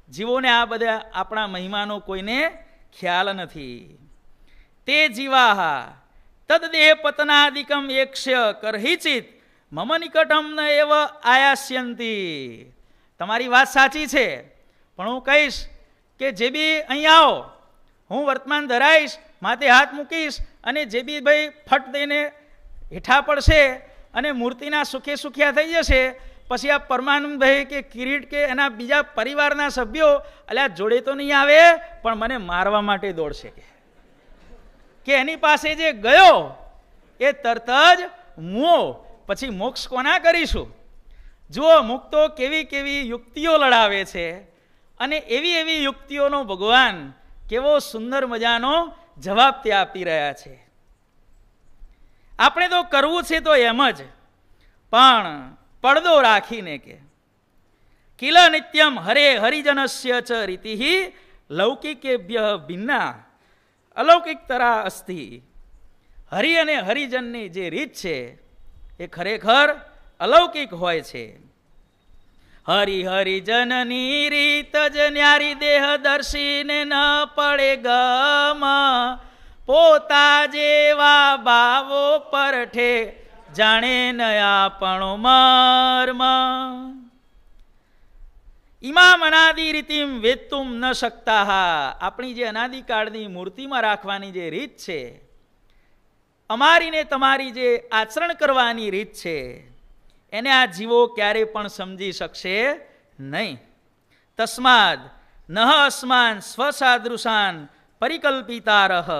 જીવોને આ બધા આપણા મહિમાનો કોઈને ખ્યાલ નથી. તે જીવાહા તદ્દેહ પતનાદિકમ એક્ષ્ય કરહિચિત મમ નિકટમ ન એવ આયાસ્યંતી. તમારી વાત સાચી છે, પણ હું કહીશ કે જે બી અહીં આવો, હું વર્તમાન ધરાઈશ, માથે હાથ મૂકીશ અને જે બી ભાઈ ફટ દઈને હેઠા પડશે અને મૂર્તિના સુખે સુખ્યા થઈ જશે, પછી આ પરમાનંદભાઈ કે કિરીટ કે એના બીજા પરિવારના સભ્યો અલ્યા જોડે તો નહીં આવે પણ મને મારવા માટે દોડશે. કે એની પાસે જે ગયો એ તરત જ મુઓ, પછી મોક્ષ કોના કરીશું? જુઓ મુક્તો કેવી કેવી યુક્તિઓ લડાવે છે અને એવી એવી યુક્તિઓનો ભગવાન કેવો સુંદર મજાનો જવાબ તે આપી રહ્યા છે. આપણે તો કરવું છે તો એમ જ, પણ પડદો રાખીને. કે કિલ નિત્યમ હરે હરિજનસ્ય ચ રીતિ લૌકિકેભ્ય ભિન્ના અલૌકિકતરા અસ્તિ. હરિ અને હરિજનની જે રીત છે એ ખરેખર અલૌકિક હોય છે. હરિ હરિજનની રીત જ ન્યારી દેહ દર્શીને ન પડે ગમ, પોતા જેવા ભાવો પરઠે જાણે ન આપણો મર્મ. ઇમામ અનાદિ રીતિમ વેતુમ ન શકતા, આપણી જે અનાદિકાળની મૂર્તિમાં રાખવાની જે રીત છે, અમારી ને તમારી જે આચરણ કરવાની રીત છે, એને આ જીવો ક્યારે પણ સમજી શકશે નહીં. તસ્માદ નહ અસ્માન સ્વસાદૃશાન પરિકલ્પિતારહ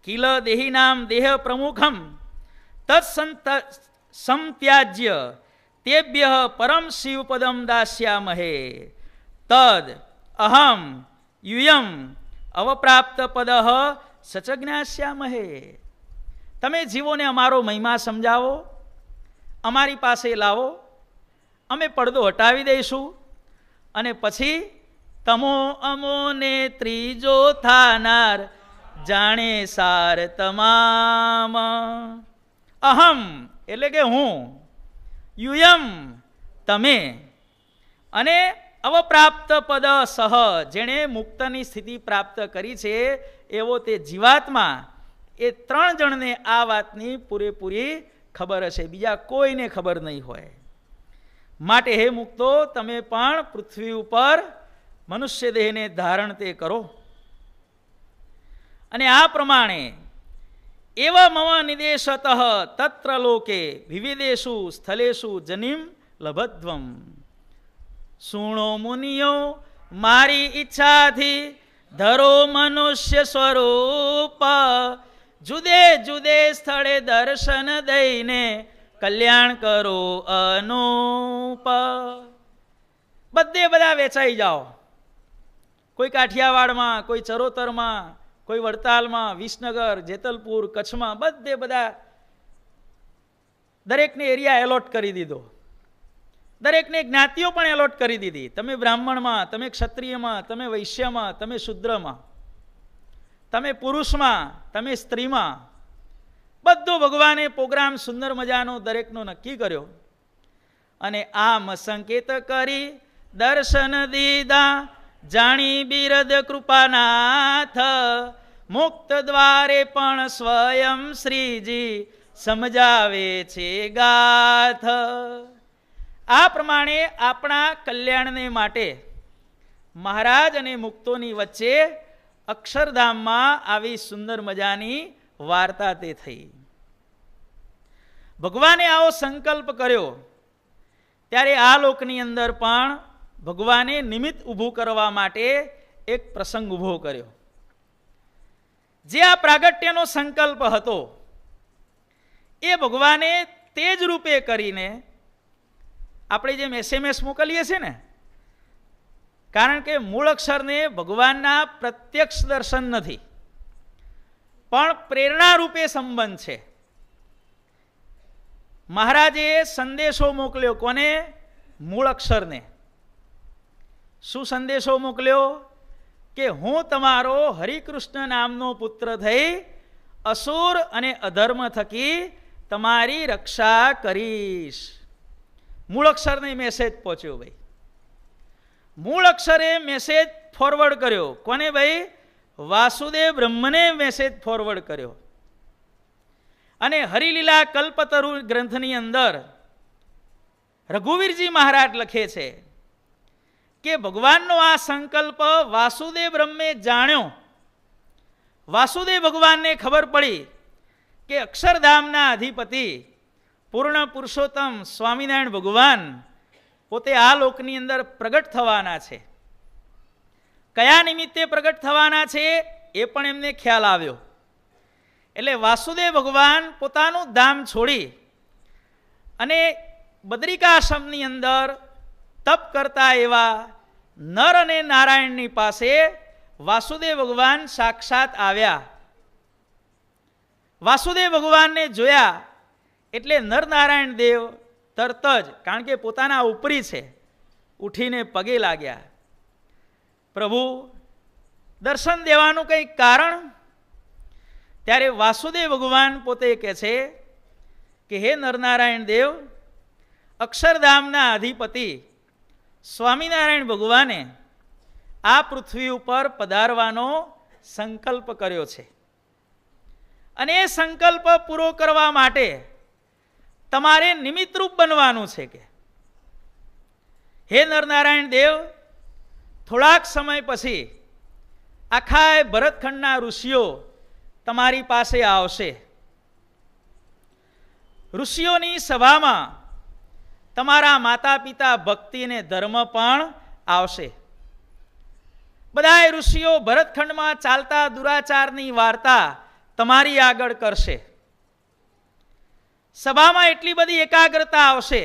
કિલ દેહિનામ દેહ પ્રમુખમ તત્સંત્યાજ્ય તેભ્ય પરમ શિવપદમ દાસ્યામહે તદ અહમ યુયમ અવપ્રાપ્ત પદ સચજ્ઞાસ્યામહે. તમે જીવોને અમારો મહિમા સમજાવો, અમારી પાસે લાવો, અમે પડદો હટાવી દઈશું અને પછી તમો અમોને ત્રીજો થાનાર જાણે સાર તમામ. અહમ એટલે કે હું, યુયમ તમે, અને અવપ્રાપ્ત પદ સહ જેણે મુક્તની સ્થિતિ પ્રાપ્ત કરી છે એવો તે જીવાત્મા, એ ત્રણ જણને આ વાતની પૂરેપૂરી ખબર હશે, બીજા કોઈને ખબર નહીં હોય. માટે હે મુક્તો, તમે પણ પૃથ્વી ઉપર મનુષ્ય દેહને ધારણ તે કરો. અને આ પ્રમાણે એવ મમ નિદેશતઃ તત્ર લોકે વિવિધેષુ સ્થલેષુ જનિમ લભદ્વમ. સુણો મુનિયો મારી ઈચ્છાથી ધરો મનુષ્ય સ્વરૂપ, જુદે જુદે સ્થળે દર્શન દઈને કલ્યાણ કરો અનુપ. બધે બધા વેચાઈ જાઓ, કોઈ કાઠિયાવાડમાં, કોઈ ચરોતરમાં, કોઈ વડતાલમાં, વિસનગર, જેતલપુર, કચ્છમાં, બધે બધા દરેકને એરિયા એલોટ કરી દીધો, દરેકને જ્ઞાતિઓ પણ એલોટ કરી દીધી. તમે બ્રાહ્મણમાં, તમે ક્ષત્રિયમાં, તમે વૈશ્યમાં, તમે શુદ્રમાં, તમે પુરુષમાં, તમે સ્ત્રીમાં, બધો ભગવાને પ્રોગ્રામ સુંદર મજાનો દરેકનો નક્કી કર્યો. અને આમ સંકેત કરી દર્શન દીધા જાણી બિરદ કૃપાનાથ, મુક્ત દ્વારે પણ સ્વયં શ્રીજી સમજાવે છે ગાથ. આ પ્રમાણે આપણા કલ્યાણને માટે મહારાજ અને મુક્તોની વચ્ચે અક્ષરધામમાં આવી સુંદર મજાની વાર્તા તે થઈ. ભગવાને આવો સંકલ્પ કર્યો ત્યારે આ લોકની અંદર પણ ભગવાને નિમિત્ત ઊભું કરવા માટે એક પ્રસંગ ઊભો કર્યો. જે આ પ્રાગટ્યનો સંકલ્પ હતો એ ભગવાને તે જ રૂપે કરીને, આપણે જેમ SMS મોકલીએ છીએ ને, કારણ કે મૂળ અક્ષરને ભગવાનના પ્રત્યક્ષ દર્શન નથી પણ પ્રેરણા રૂપે સંબંધ છે. મહારાજે સંદેશો મોકલ્યો કોને? મૂળ અક્ષરને. શું સંદેશો મોકલ્યો? કે હું તમારો હરિકૃષ્ણ નામનો પુત્ર થઈ અસુર અને અધર્મ થકી તમારી રક્ષા કરીશ. મૂળ અક્ષરને મેસેજ પહોંચ્યો ભાઈ. મૂળ અક્ષરે મેસેજ ફોરવર્ડ કર્યો કોને ભાઈ? વાસુદેવ બ્રહ્મને મેસેજ ફોરવર્ડ કર્યો. અને હરિલીલા કલ્પતરુ ગ્રંથની અંદર રઘુવીરજી મહારાજ લખે છે કે ભગવાનનો આ સંકલ્પ વાસુદેવ બ્રહ્મે જાણ્યો. વાસુદેવ ભગવાનને ખબર પડી કે અક્ષરધામના અધિપતિ પૂર્ણ પુરુષોત્તમ સ્વામિનારાયણ ભગવાન પોતે આ લોકની અંદર પ્રગટ થવાના છે. કયા નિમિત્તે પ્રગટ થવાના છે એ પણ એમને ખ્યાલ આવ્યો. એટલે વાસુદેવ ભગવાન પોતાનું ધામ છોડી અને બદ્રિકાશ્રમની અંદર તપ કરતા એવા નર અને નારાયણની પાસે વાસુદેવ ભગવાન સાક્ષાત આવ્યા. વાસુદેવ ભગવાનને જોયા એટલે નરનારાયણ દેવ તરત જ, કારણ કે પોતાના ઉપરી છે, ઉઠીને પગે લાગ્યા. પ્રભુ દર્શન દેવાનું કંઈ કારણ? ત્યારે વાસુદેવ ભગવાન પોતે કહે છે કે હે નરનારાયણ દેવ, અક્ષરધામના અધિપતિ સ્વામિનારાયણ ભગવાને આ પૃથ્વી ઉપર પધારવાનો સંકલ્પ કર્યો છે અને એ સંકલ્પ પૂરો કરવા માટે તમારે નિમિત્તરૂપ બનવાનું છે. કે હે નરનારાયણ દેવ, થોડાક સમય પછી આખા ભરતખંડના ઋષિઓ તમારી પાસે આવશે. ઋષિઓની સભામાં તમારા માતા પિતા ભક્તિ અને ધર્મ પણ આવશે. બધા ઋષિઓ ભરતખંડમાં ચાલતા દુરાચારની વાર્તા તમારી આગળ કરશે. સભામાં એટલી બધી એકાગ્રતા આવશે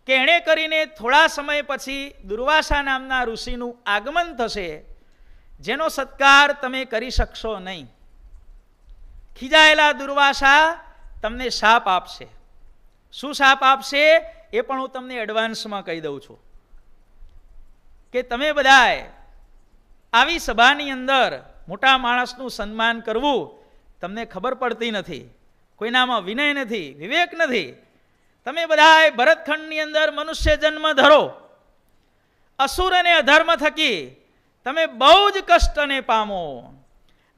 કે એણે કરીને થોડા સમય પછી દુર્વાસા નામના ઋષિનું આગમન થશે, જેનો સત્કાર તમે કરી શકશો નહીં. ખીજાયેલા દુર્વાસા તમને શાપ આપશે. શું શાપ આપશે એ પણ હું તમને એડવાન્સમાં કહી દઉં છું કે તમે બધાએ આવી સભાની અંદર મોટા માણસનું સન્માન કરવું તમને ખબર પડતી નથી, કોઈનામાં વિનય નથી, વિવેક નથી. તમે બધા ભરતખંડની અંદર મનુષ્ય જન્મ ધરો, અસુર અને અધર્મ થકી તમે બહુ જ કષ્ટને પામો,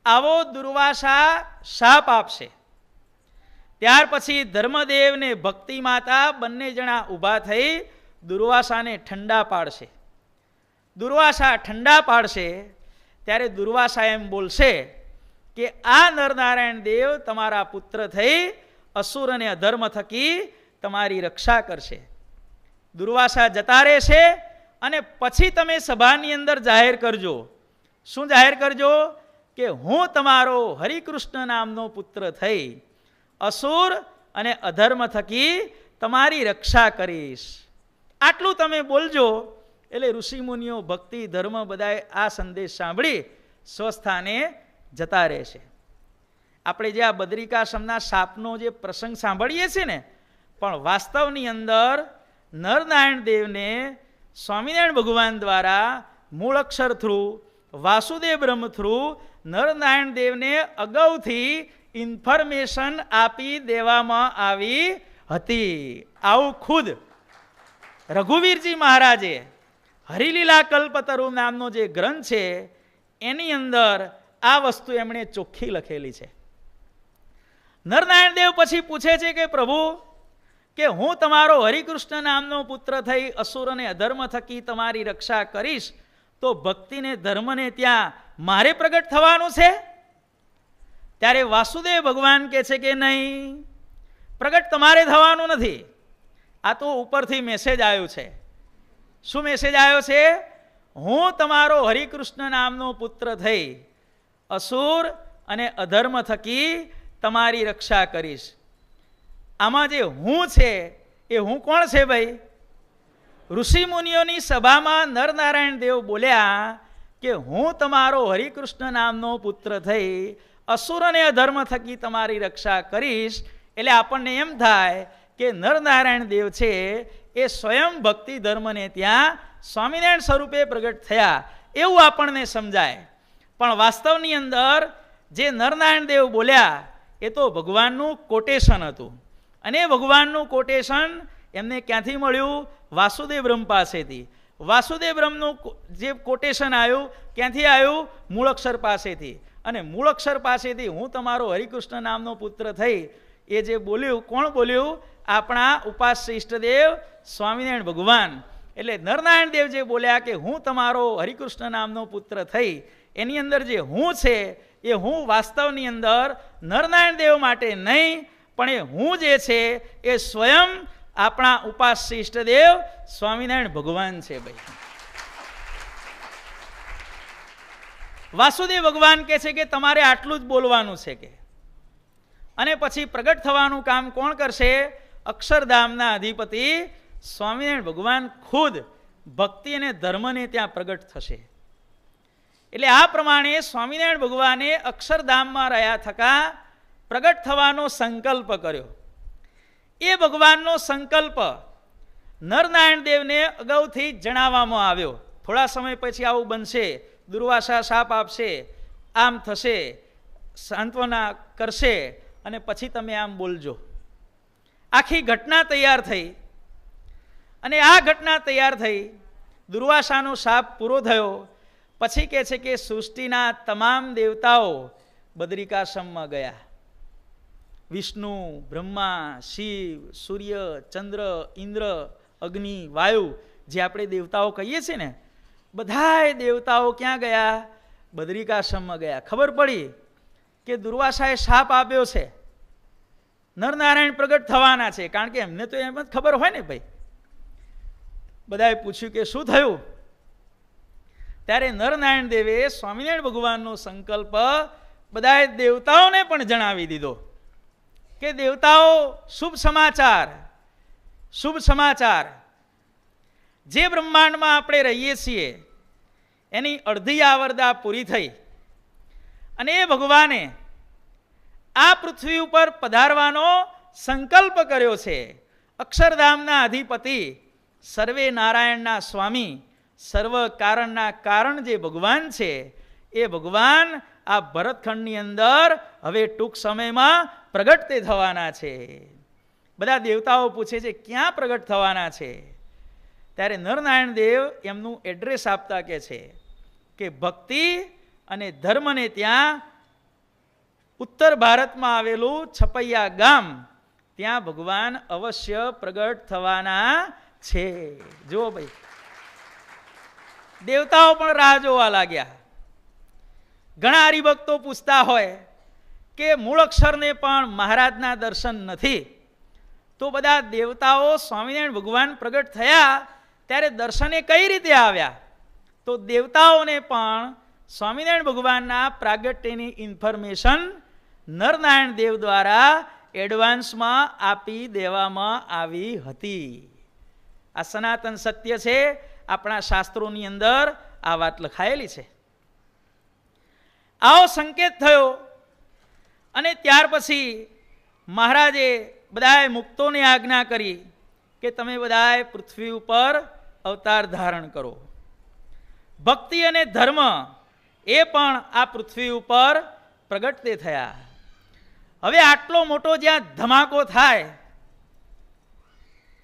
આવો દુર્વાસા શાપ આપશે. ત્યાર પછી ધર્મદેવ ને ભક્તિ માતા બંને જણા ઊભા થઈ દુર્વાસાને ઠંડા પાડશે. દુર્વાસા ઠંડા પાડશે ત્યારે દુર્વાસા એમ બોલશે કે આ નરનારાયણ દેવ તમારા પુત્ર થઈ અસુર અને અધર્મ થકી તમારી રક્ષા કરશે. દુર્વાસા જતા રહેશે અને પછી તમે સભાની અંદર જાહેર કરજો. શું જાહેર કરજો? કે હું તમારો હરિકૃષ્ણ નામનો પુત્ર થઈ અસુર અને અધર્મ થકી તમારી રક્ષા કરીશ. આટલું તમે બોલજો એટલે ઋષિમુનિઓ ભક્તિ ધર્મ બધાએ આ સંદેશ સાંભળી સ્વસ્થાને જતા રહેશે. આપણે જે આ બદ્રિકાશ્રમના સાપનો જે પ્રસંગ સાંભળીએ છીએ ને, પણ વાસ્તવની અંદર નરનારાયણ દેવને સ્વામિનારાયણ ભગવાન દ્વારા મૂળ અક્ષર થ્રુ, વાસુદેવ બ્રહ્મ થ્રુ નરનારાયણ દેવને અગાઉથી ઇન્ફોર્મેશન આપી દેવામાં આવી હતી. આવું ખુદ રઘુવીરજી મહારાજે હરિલીલા કલ્પતરુ નામનો જે ગ્રંથ છે એની અંદર આ વસ્તુ એમણે ચોખ્ખી લખેલી છે. નરનારાયણ દેવ પછી પૂછે છે કે પ્રભુ, કે હું તમારો હરિકૃષ્ણ નામનો પુત્ર થઈ અસુર અને અધર્મ થકી તમારી રક્ષા કરીશ, તો ભક્તિને ધર્મને ત્યાં મારે પ્રગટ થવાનું છે? ત્યારે વાસુદેવ ભગવાન કહે છે કે નહીં, પ્રગટ તમારે થવાનું નથી. આ તો ઉપરથી મેસેજ આવ્યો છે. શું મેસેજ આવ્યો છે? હું તમારો હરિકૃષ્ણ નામનો પુત્ર થઈ અસુર અને અધર્મ થકી તમારી રક્ષા કરીશ. આમાં જે હું છે એ હું કોણ છે ભાઈ? ઋષિ મુનિઓની સભામાં નરનારાયણ દેવ બોલ્યા કે હું તમારો હરિકૃષ્ણ નામનો પુત્ર થઈ અસુર અને અધર્મ થકી તમારી રક્ષા કરીશ. એટલે આપણને એમ થાય કે નરનારાયણ દેવ છે એ સ્વયં ભક્તિ ધર્મને ત્યાં સ્વામિનારાયણ સ્વરૂપે પ્રગટ થયા એવું આપણને સમજાય. પણ વાસ્તવની અંદર જે નરનારાયણ દેવ બોલ્યા એ તો ભગવાનનું કોટેશન હતું. અને ભગવાનનું કોટેશન એમને ક્યાંથી મળ્યું? વાસુદેવ બ્રહ્મ પાસેથી. વાસુદેવ બ્રહ્મનું જે કોટેશન આવ્યું ક્યાંથી આવ્યું? મૂળક્ષર પાસેથી. અને મૂળક્ષર પાસેથી હું તમારો હરિકૃષ્ણ નામનો પુત્ર થઈ એ જે બોલ્યું, કોણ બોલ્યું? આપણા ઉપાસ્ય ઈષ્ટદેવ સ્વામિનારાયણ ભગવાન. એટલે નરનારાયણ દેવ જે બોલ્યા કે હું તમારો હરિકૃષ્ણ નામનો પુત્ર થઈ, એની અંદર જે હું છે એ હું વાસ્તવની અંદર નરનારાયણ દેવ માટે નહીં, પણ એ હું જે છે એ સ્વયં આપણા ઉપાસ્ય ઈષ્ટદેવ સ્વામિનારાયણ ભગવાન છે. ભાઈ વાસુદેવ ભગવાન કહે છે કે તમારે આટલું જ બોલવાનું છે કે, અને પછી પ્રગટ થવાનું કામ કોણ કરશે? અક્ષરધામના અધિપતિ સ્વામિનારાયણ ભગવાન ખુદ ભક્તિ અને ધર્મને ત્યાં પ્રગટ થશે. એટલે આ પ્રમાણે સ્વામિનારાયણ ભગવાને અક્ષરધામમાં રહ્યા થકા પ્રગટ થવાનો સંકલ્પ કર્યો. એ ભગવાનનો સંકલ્પ નરનારાયણ દેવને અગાઉથી જણાવવામાં આવ્યો. થોડા સમય પછી આવું બનશે, દુર્વાસા શાપ આપશે, આમ થશે, સાંત્વના કરશે અને પછી તમે આમ બોલજો. આખી ઘટના તૈયાર થઈ. અને આ ઘટના તૈયાર થઈ, દુર્વાસાનો શાપ પૂરો થયો. પછી કહે છે કે સૃષ્ટિના તમામ દેવતાઓ બદ્રિકાશ્રમમાં ગયા. વિષ્ણુ, બ્રહ્મા, શિવ, સૂર્ય, ચંદ્ર, ઇન્દ્ર, અગ્નિ, વાયુ, જે આપણે દેવતાઓ કહીએ છીએ ને, બધાય દેવતાઓ ક્યાં ગયા? બદ્રિકાશ્રમમાં ગયા. ખબર પડી કે દુર્વાસાએ શાપ આપ્યો છે, નરનારાયણ પ્રગટ થવાના છે. કારણ કે એમને તો એમ જ ખબર હોય ને ભાઈ. બધાએ પૂછ્યું કે શું થયું? ત્યારે નરનારાયણ દેવે સ્વામિનારાયણ ભગવાનનો સંકલ્પ બધાએ દેવતાઓને પણ જણાવી દીધો કે દેવતાઓ, શુભ સમાચાર, શુભ સમાચાર. જે બ્રહ્માંડમાં આપણે રહીએ છીએ એની અડધી આવરદા પૂરી થઈ અને એ ભગવાને આ પૃથ્વી ઉપર પધારવાનો સંકલ્પ કર્યો છે. અક્ષરધામના અધિપતિ, સર્વે નારાયણના સ્વામી, સર્વ કારણના કારણ જે ભગવાન છે એ ભગવાન આ ભરતખંડની અંદર હવે ટૂંક સમયમાં પ્રગટ તે થવાના છે. બધા દેવતાઓ પૂછે છે ક્યાં પ્રગટ થવાના છે? ત્યારે નરનારાયણ દેવ એમનું એડ્રેસ આપતા કહે છે કે ભક્તિ અને ધર્મને ત્યાં ઉત્તર ભારતમાં આવેલું છપૈયા ગામ, ત્યાં ભગવાન અવશ્ય પ્રગટ થવાના છે. જુઓ ભાઈ, દેવતાઓ પણ રાહ જોવા લાગ્યા. ઘણા હરિભક્તો પૂછતા હોય કે મૂળ અક્ષરને પણ મહારાજના દર્શન નથી, તો બધા દેવતાઓ સ્વામિનારાયણ ભગવાન પ્રગટ થયા ત્યારે દર્શને કઈ રીતે આવ્યા? તો દેવતાઓને પણ સ્વામિનારાયણ ભગવાનના પ્રાગટ્યની ઇન્ફોર્મેશન નરનારાયણ દેવ દ્વારા એડવાન્સમાં આપી દેવામાં આવી હતી. આ સનાતન સત્ય છે, આપણા શાસ્ત્રોની અંદર આ વાત લખાયેલી છે. આવો સંકેત થયો અને ત્યાર પછી મહારાજે બધાએ મુક્તોને આજ્ઞા કરી કે તમે બધાએ પૃથ્વી ઉપર અવતાર ધારણ કરો. ભક્તિ અને ધર્મ એ પણ આ પૃથ્વી ઉપર પ્રગટ તે થયા. હવે આટલો મોટો જ્યાં ધમાકો થાય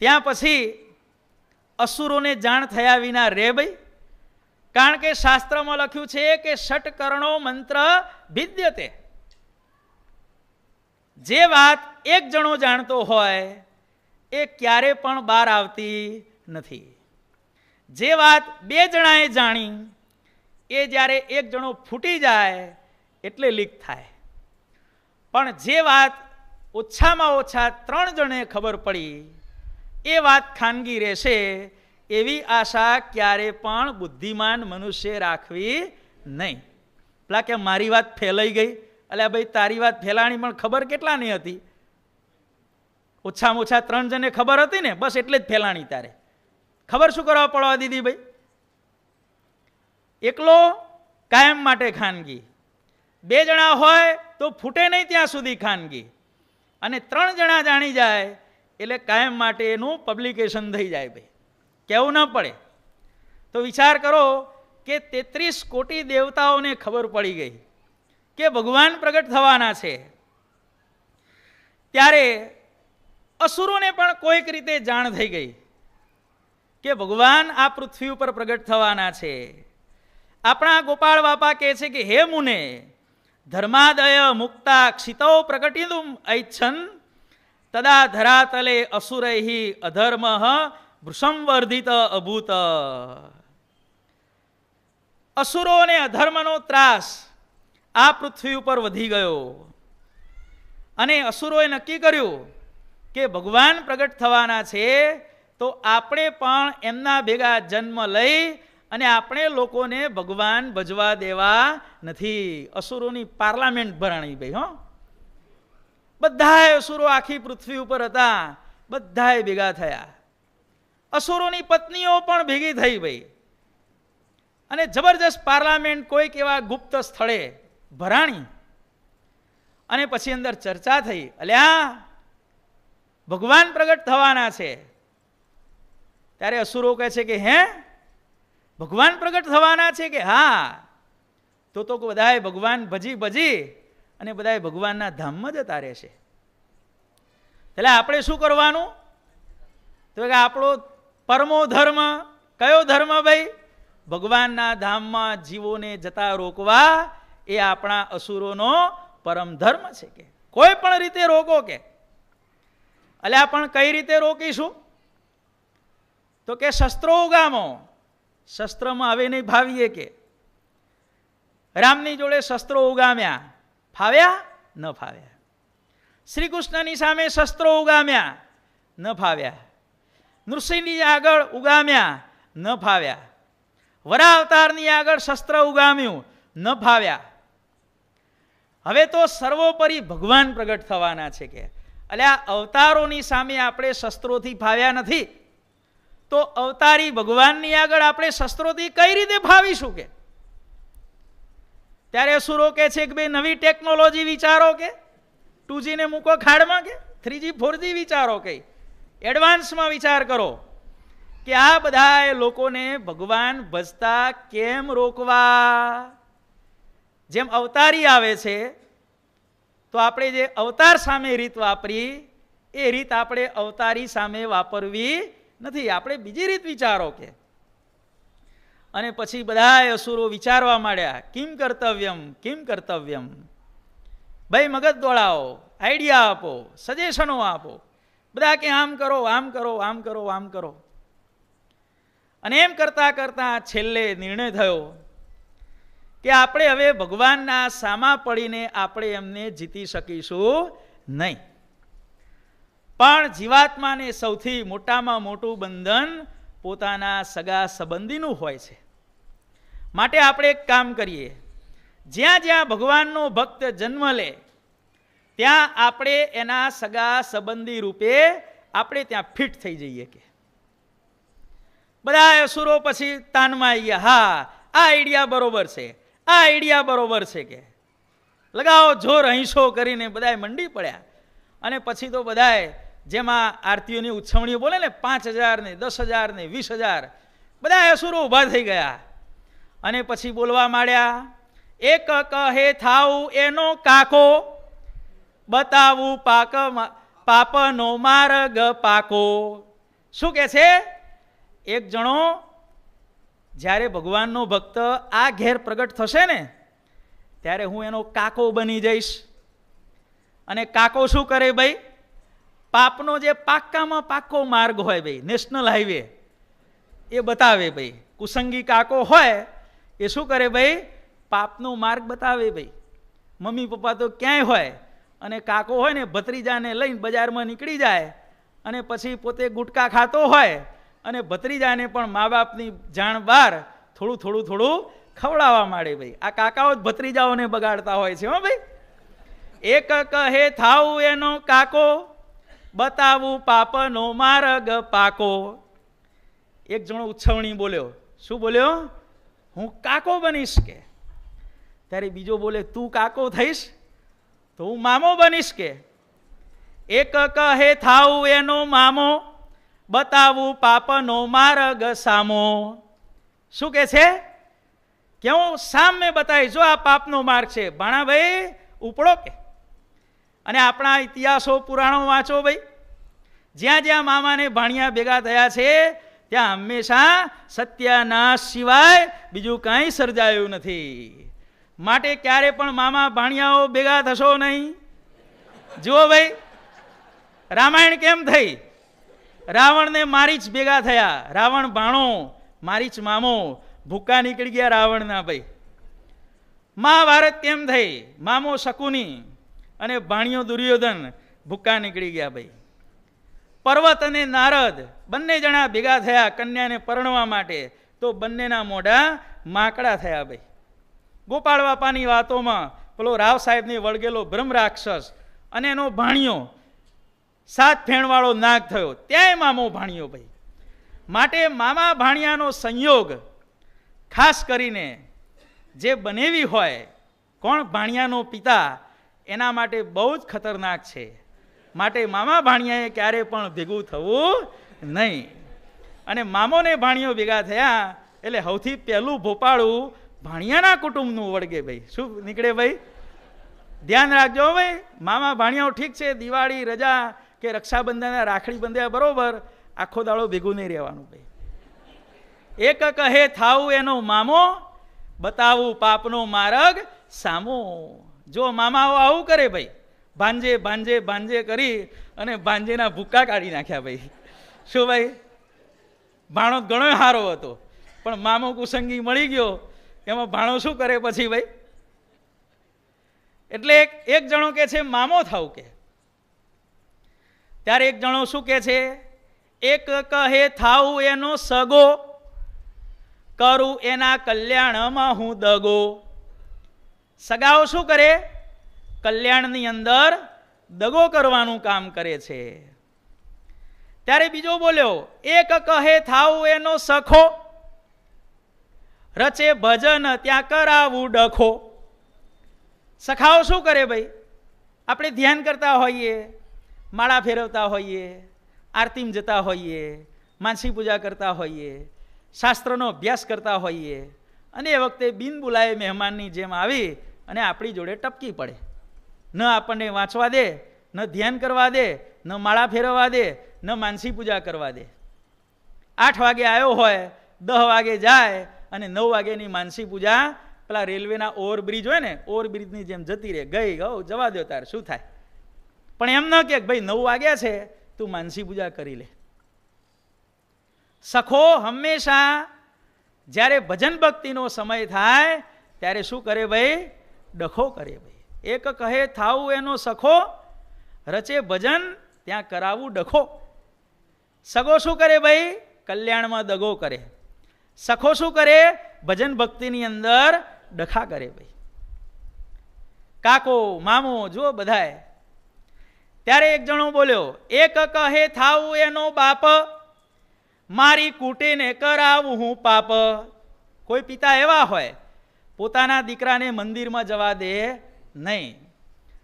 ત્યાં પછી અસુરોને જાણ થયા વિના રે ભાઈ, કારણ કે શાસ્ત્રમાં લખ્યું છે કે ષટકર્ણો મંત્ર ભિદ્યતે. જે વાત એક જણો જાણતો હોય એ ક્યારે પણ બહાર આવતી નથી. જે વાત બે જણાએ જાણી એ જ્યારે એક જણો ફૂટી જાય એટલે લીક થાય. પણ જે વાત ઓછામાં ઓછા 3 જણે ખબર પડી એ વાત ખાનગી રહેશે, એવી આશા ક્યારે પણ બુદ્ધિમાન મનુષ્ય રાખવી નહીં. પેલા કે મારી વાત ફેલાઈ ગઈ, એટલે ભાઈ તારી વાત ફેલાણી પણ ખબર કેટલા નહીં હતી? ઓછામાં ઓછા 3 જણે ખબર હતી ને, બસ એટલે જ ફેલાણી. તારે ખબર શું કરવા પડવા દીધી ભાઈ? એકલો કાયમ માટે ખાનગી, 2 જણા હોય તો ફૂટે નહીં ત્યાં સુધી ખાનગી, અને 3 જણા જાણી જાય એટલે કાયમ માટે એનું પબ્લિકેશન થઈ જાય ભાઈ, કહેવું ન પડે. તો વિચાર કરો કે 33 કોટી દેવતાઓને ખબર પડી ગઈ કે ભગવાન પ્રગટ થવાના છે. ત્યારે અસુરોને પણ કોઈક રીતે જાણ થઈ ગઈ કે ભગવાન આ પૃથ્વી ઉપર પ્રગટ થવાના છે. આપણા ગોપાળ બાપા કહે છે કે હે મુને, ધર્માદય મુક્તા ક્ષિતો પ્રકટિતુમ ઐચ્છન તદા ધરાતલે અસુરૈહિ અધર્મ વૃષંવર્ધિત અભૂત. અસુરો અને અધર્મનો ત્રાસ આ પૃથ્વી ઉપર વધી ગયો અને અસુરોએ નક્કી કર્યું કે ભગવાન પ્રગટ થવાના છે, તો આપણે પણ એમના ભેગા જન્મ લઈ અને આપણે લોકોને ભગવાન ભજવા દેવા નથી. અસુરોની પાર્લામેન્ટ ભરાણી ભાઈ. હો, બધાએ અસુરો આખી પૃથ્વી ઉપર હતા, બધાએ ભેગા થયા. અસુરોની પત્નીઓ પણ ભેગી થઈ ભાઈ, અને જબરજસ્ત પાર્લામેન્ટ કોઈક એવા ગુપ્ત સ્થળે ભરાણી. અને પછી અંદર ચર્ચા થઈ, અલ્યા ભગવાન પ્રગટ થવાના છે. ત્યારે અસુરો કહે છે કે હે, ભગવાન પ્રગટ થવાના છે? કે હા. તો બધાએ ભગવાન ભજી ભજી અને બધાએ ભગવાનના ધામમાં જતા રહેશે. એટલે આપણે શું કરવાનું? તો કે આપણો પરમો ધર્મ કયો ધર્મ ભાઈ? ભગવાનના ધામમાં જીવોને જતા રોકવા એ આપણા અસુરોનો પરમ ધર્મ છે. કે કોઈ પણ રીતે રોકો. કે અલ્યા પણ કઈ રીતે રોકીશું? તો કે શસ્ત્રો ઉગામો. શસ્ત્રમાં હવે નહીં ભાવીએ. કે રામની જોડે શસ્ત્રો ઉગામ્યા, ફાવ્યા? ન ફાવ્યા. શ્રી કૃષ્ણની સામે શસ્ત્રો ઉગામ્યા, ન ફાવ્યા. નૃસિંહની આગળ ઉગામ્યા, ન ફાવ્યા. વરા અવતારની આગળ શસ્ત્ર ઉગામ્યું, ન ફાવ્યા. હવે તો સર્વોપરી ભગવાન પ્રગટ થવાના છે. કે અલ્યા અવતારોની સામે આપણે શસ્ત્રોથી ફાવ્યા નથી, તો અવતારી ભગવાનની આગળ આપણે શસ્ત્રોથી કઈ રીતે ફાવીશું? કે ત્યારે અસુરો કહે છે કે ભાઈ નવી ટેકનોલોજી વિચારો. કે 2G ને મૂકો ખાડમાં. કે 3G 4G વિચારો. કઈ એડવાન્સમાં વિચાર કરો કે આ બધા લોકોને ભગવાન ભજતા કેમ રોકવા? જેમ અવતારી આવે છે તો આપણે જે અવતાર સામે રીત વાપરી એ રીત આપણે અવતારી સામે વાપરવી નથી. આપણે બીજી રીત વિચારો કે. અને પછી બધા અસુરો વિચારવા માંડ્યા, કિમ કર્તવ્યમ કિમ કર્તવ્યમ. ભાઈ મગજ દોડાવો, આઈડિયા આપો, સજેશનો આપો. બધા કે આમ કરો, આમ કરો, આમ કરો, આમ કરો. અને એમ કરતા કરતા છેલ્લે નિર્ણય થયો કે આપણે હવે ભગવાનના સામા પડીને આપણે એમને જીતી શકીશું નહીં. પણ જીવાત્માને સૌથી મોટામાં મોટું બંધન પોતાના સગા સંબંધીનું હોય છે. માટે આપણે એક કામ કરીએ, જ્યાં જ્યાં ભગવાનનો ભક્ત જન્મ લે ત્યાં આપણે એના સગા સંબંધી રૂપે આપણે ત્યાં ફિટ થઈ જઈએ. કે બધા અસુરો પછી તાનમાં આવી ગયા, હા આ આઈડિયા બરોબર છે, આ આઈડિયા બરોબર છે, કે લગાવો જોર અહીંશો કરીને બધા મંડી પડ્યા. અને પછી તો બધાએ જેમાં આરતીઓની ઉછવણીઓ બોલે ને 5,000 ને 10,000 ને 20,000 બધા અસુરો ઊભા થઈ ગયા. અને પછી બોલવા માંડ્યા, એક કહે થાઉ એનો કાકો, બતાવું પાપનો માર્ગ પાકો. શું કે છે? એક જણો જ્યારે ભગવાનનો ભક્ત આ ઘેર પ્રગટ થશે ને ત્યારે હું એનો કાકો બની જઈશ. અને કાકો શું કરે ભાઈ? પાપનો જે પાક્કામાં પાક્કો માર્ગ હોય ભાઈ, નેશનલ હાઈવે એ બતાવે ભાઈ. કુસંગી કાકો હોય એ શું કરે ભાઈ? પાપનો માર્ગ બતાવે ભાઈ. મમ્મી પપ્પા તો ક્યાંય હોય અને કાકો હોય ને ભત્રીજાને લઈને બજારમાં નીકળી જાય અને પછી પોતે ગુટકા ખાતો હોય અને ભત્રીજાને પણ મા બાપની જાણ બહાર થોડું થોડું થોડું ખવડાવવા માંડે ભાઈ. આ કાકાઓ જ ભત્રીજાઓને બગાડતા હોય છે હો ભાઈ. એક કહે થાઉ એનો કાકો, બતાવું પાપનો માર્ગ પાકો. એક જણો ઉછવણી બોલ્યો. શું બોલ્યો? હું કાકો બનીશ. કે ત્યારે બીજો બોલે, તું કાકો થઈશ તો હું મામો બનીશ. કે એક કહે થાઉ એનો મામો, બતાવું પાપનો માર્ગ સામો. શું કે છે? કે હું સામે બતાવીશ, જો આ પાપનો માર્ગ છે. ભાણાભાઈ ઉપડો. કે અને આપણા ઇતિહાસો પુરાણો વાંચો ભાઈ. જ્યાં જ્યાં મામાને ભાણિયા ભેગા થયા છે ત્યાં હંમેશા સત્યાનાશ સિવાય બીજું કંઈ સર્જાયું નથી. માટે ક્યારે પણ મામા ભાણિયાઓ ભેગા થશો નહીં. જુઓ ભાઈ, રામાયણ કેમ થઈ? રાવણને મારીચ ભેગા થયા. રાવણ ભાણો, મારીચ મામો, ભૂકા નીકળી ગયા રાવણના ભાઈ. મહાભારત કેમ થઈ? મામો શકુની અને ભાણિયો દુર્યોધન ભૂકા નીકળી ગયા ભાઈ. પર્વત અને નારદ બંને જણા ભેગા થયા કન્યાને પરણવા માટે, તો બંનેના મોઢા માકડા થયા ભાઈ. ગોપાળ બાપાની વાતોમાં પેલો રાવ સાહેબને વળગેલો બ્રહ્મ રાક્ષસ અને એનો ભાણિયો 7 ફેણવાળો નાગ થયો, ત્યાંય મામો ભાણિયો ભાઈ. માટે મામા ભાણિયાનો સંયોગ ખાસ કરીને જે બનેવી હોય, કોણ ભાણિયાનો પિતા, એના માટે બહુ જ ખતરનાક છે. માટે મામા ભાણિયાએ ક્યારે પણ ભેગું થવું નહીં. અને મામો ને ભાણિયો ભેગા થયા એટલે સૌથી પહેલું ભોપાળું ભાણિયાના કુટુંબનું વળગે ભાઈ. શું નીકળે ભાઈ? ધ્યાન રાખજો ભાઈ. મામા ભાણિયાઓ ઠીક છે, દિવાળી રજા કે રક્ષાબંધન રાખડી બંધ્યા બરોબર, આખો દાડો ભેગું નહીં રહેવાનું ભાઈ. એક કહે થાવું એનો મામો, બતાવું પાપનો માર્ગ સામો. જો મામાઓ આવું કરે ભાઈ, ભાંજે ભાંજે ભાંજે કરી અને ભાંજેના ભૂકા કાઢી નાખ્યા ભાઈ. શું ભાઈ? ભાણો ઘણો સારો હતો પણ મામો કુસંગી મળી ગયો, એમાં ભાણો શું કરે પછી ભાઈ? એટલે એક જણો કે છે મામો થાવ. કે ત્યારે એક જણો શું કે છે? એક કહે થાવું એનો સગો, કરું એના કલ્યાણમાં હું દગો. સગાઓ શું કરે? કલ્યાણની અંદર દગો કરવાનું કામ કરે છે. ત્યારે બીજો બોલ્યો, એક કહે થાવું એનો સખો, રચે ભજન ત્યાં કરાવું ડખો. સખાઓ શું કરે ભાઈ? આપણે ધ્યાન કરતા હોઈએ, માળા ફેરવતા હોઈએ, આરતીમાં જતા હોઈએ, માનસી પૂજા કરતા હોઈએ, શાસ્ત્રનો અભ્યાસ કરતા હોઈએ, અને એ વખતે બિન બોલાય મહેમાનની જેમ આવી અને આપણી જોડે ટપકી પડે, ન આપણને વાંચવા દે, ન ધ્યાન કરવા દે, ન માળા ફેરવવા દે, ન માનસી પૂજા કરવા દે. 8 વાગે આવ્યો હોય, 10 વાગે જાય અને 9 વાગ્યાની માનસી પૂજા પેલા રેલવેના ઓવરબ્રિજ હોય ને, ઓવરબ્રિજની જેમ જતી રહે, ગઈ ગઉ જવા દો તાર શું થાય. પણ એમ ન કે ભાઈ 9 વાગ્યા છે તું માનસી પૂજા કરી લે. સખો હંમેશા જ્યારે ભજન ભક્તિનો સમય થાય ત્યારે શું કરે ભાઈ? ડખો કરે ભાઈ. એક કહે થાવું એનો સખો, રચે ભજન ત્યાં કરાવું ડખો. સગો શું કરે ભાઈ? કલ્યાણમાં દગો કરે. સખો શું કરે? ભજન ભક્તિની અંદર ડખા કરે ભાઈ. કાકો મામો જુઓ બધાય. ત્યારે એક જણો બોલ્યો, એક કહે થાવું એનો બાપ, મારી કૂટીને કરાવું હું પાપ. કોઈ પિતા એવા હોય પોતાના દીકરાને મંદિરમાં જવા દે નહીં.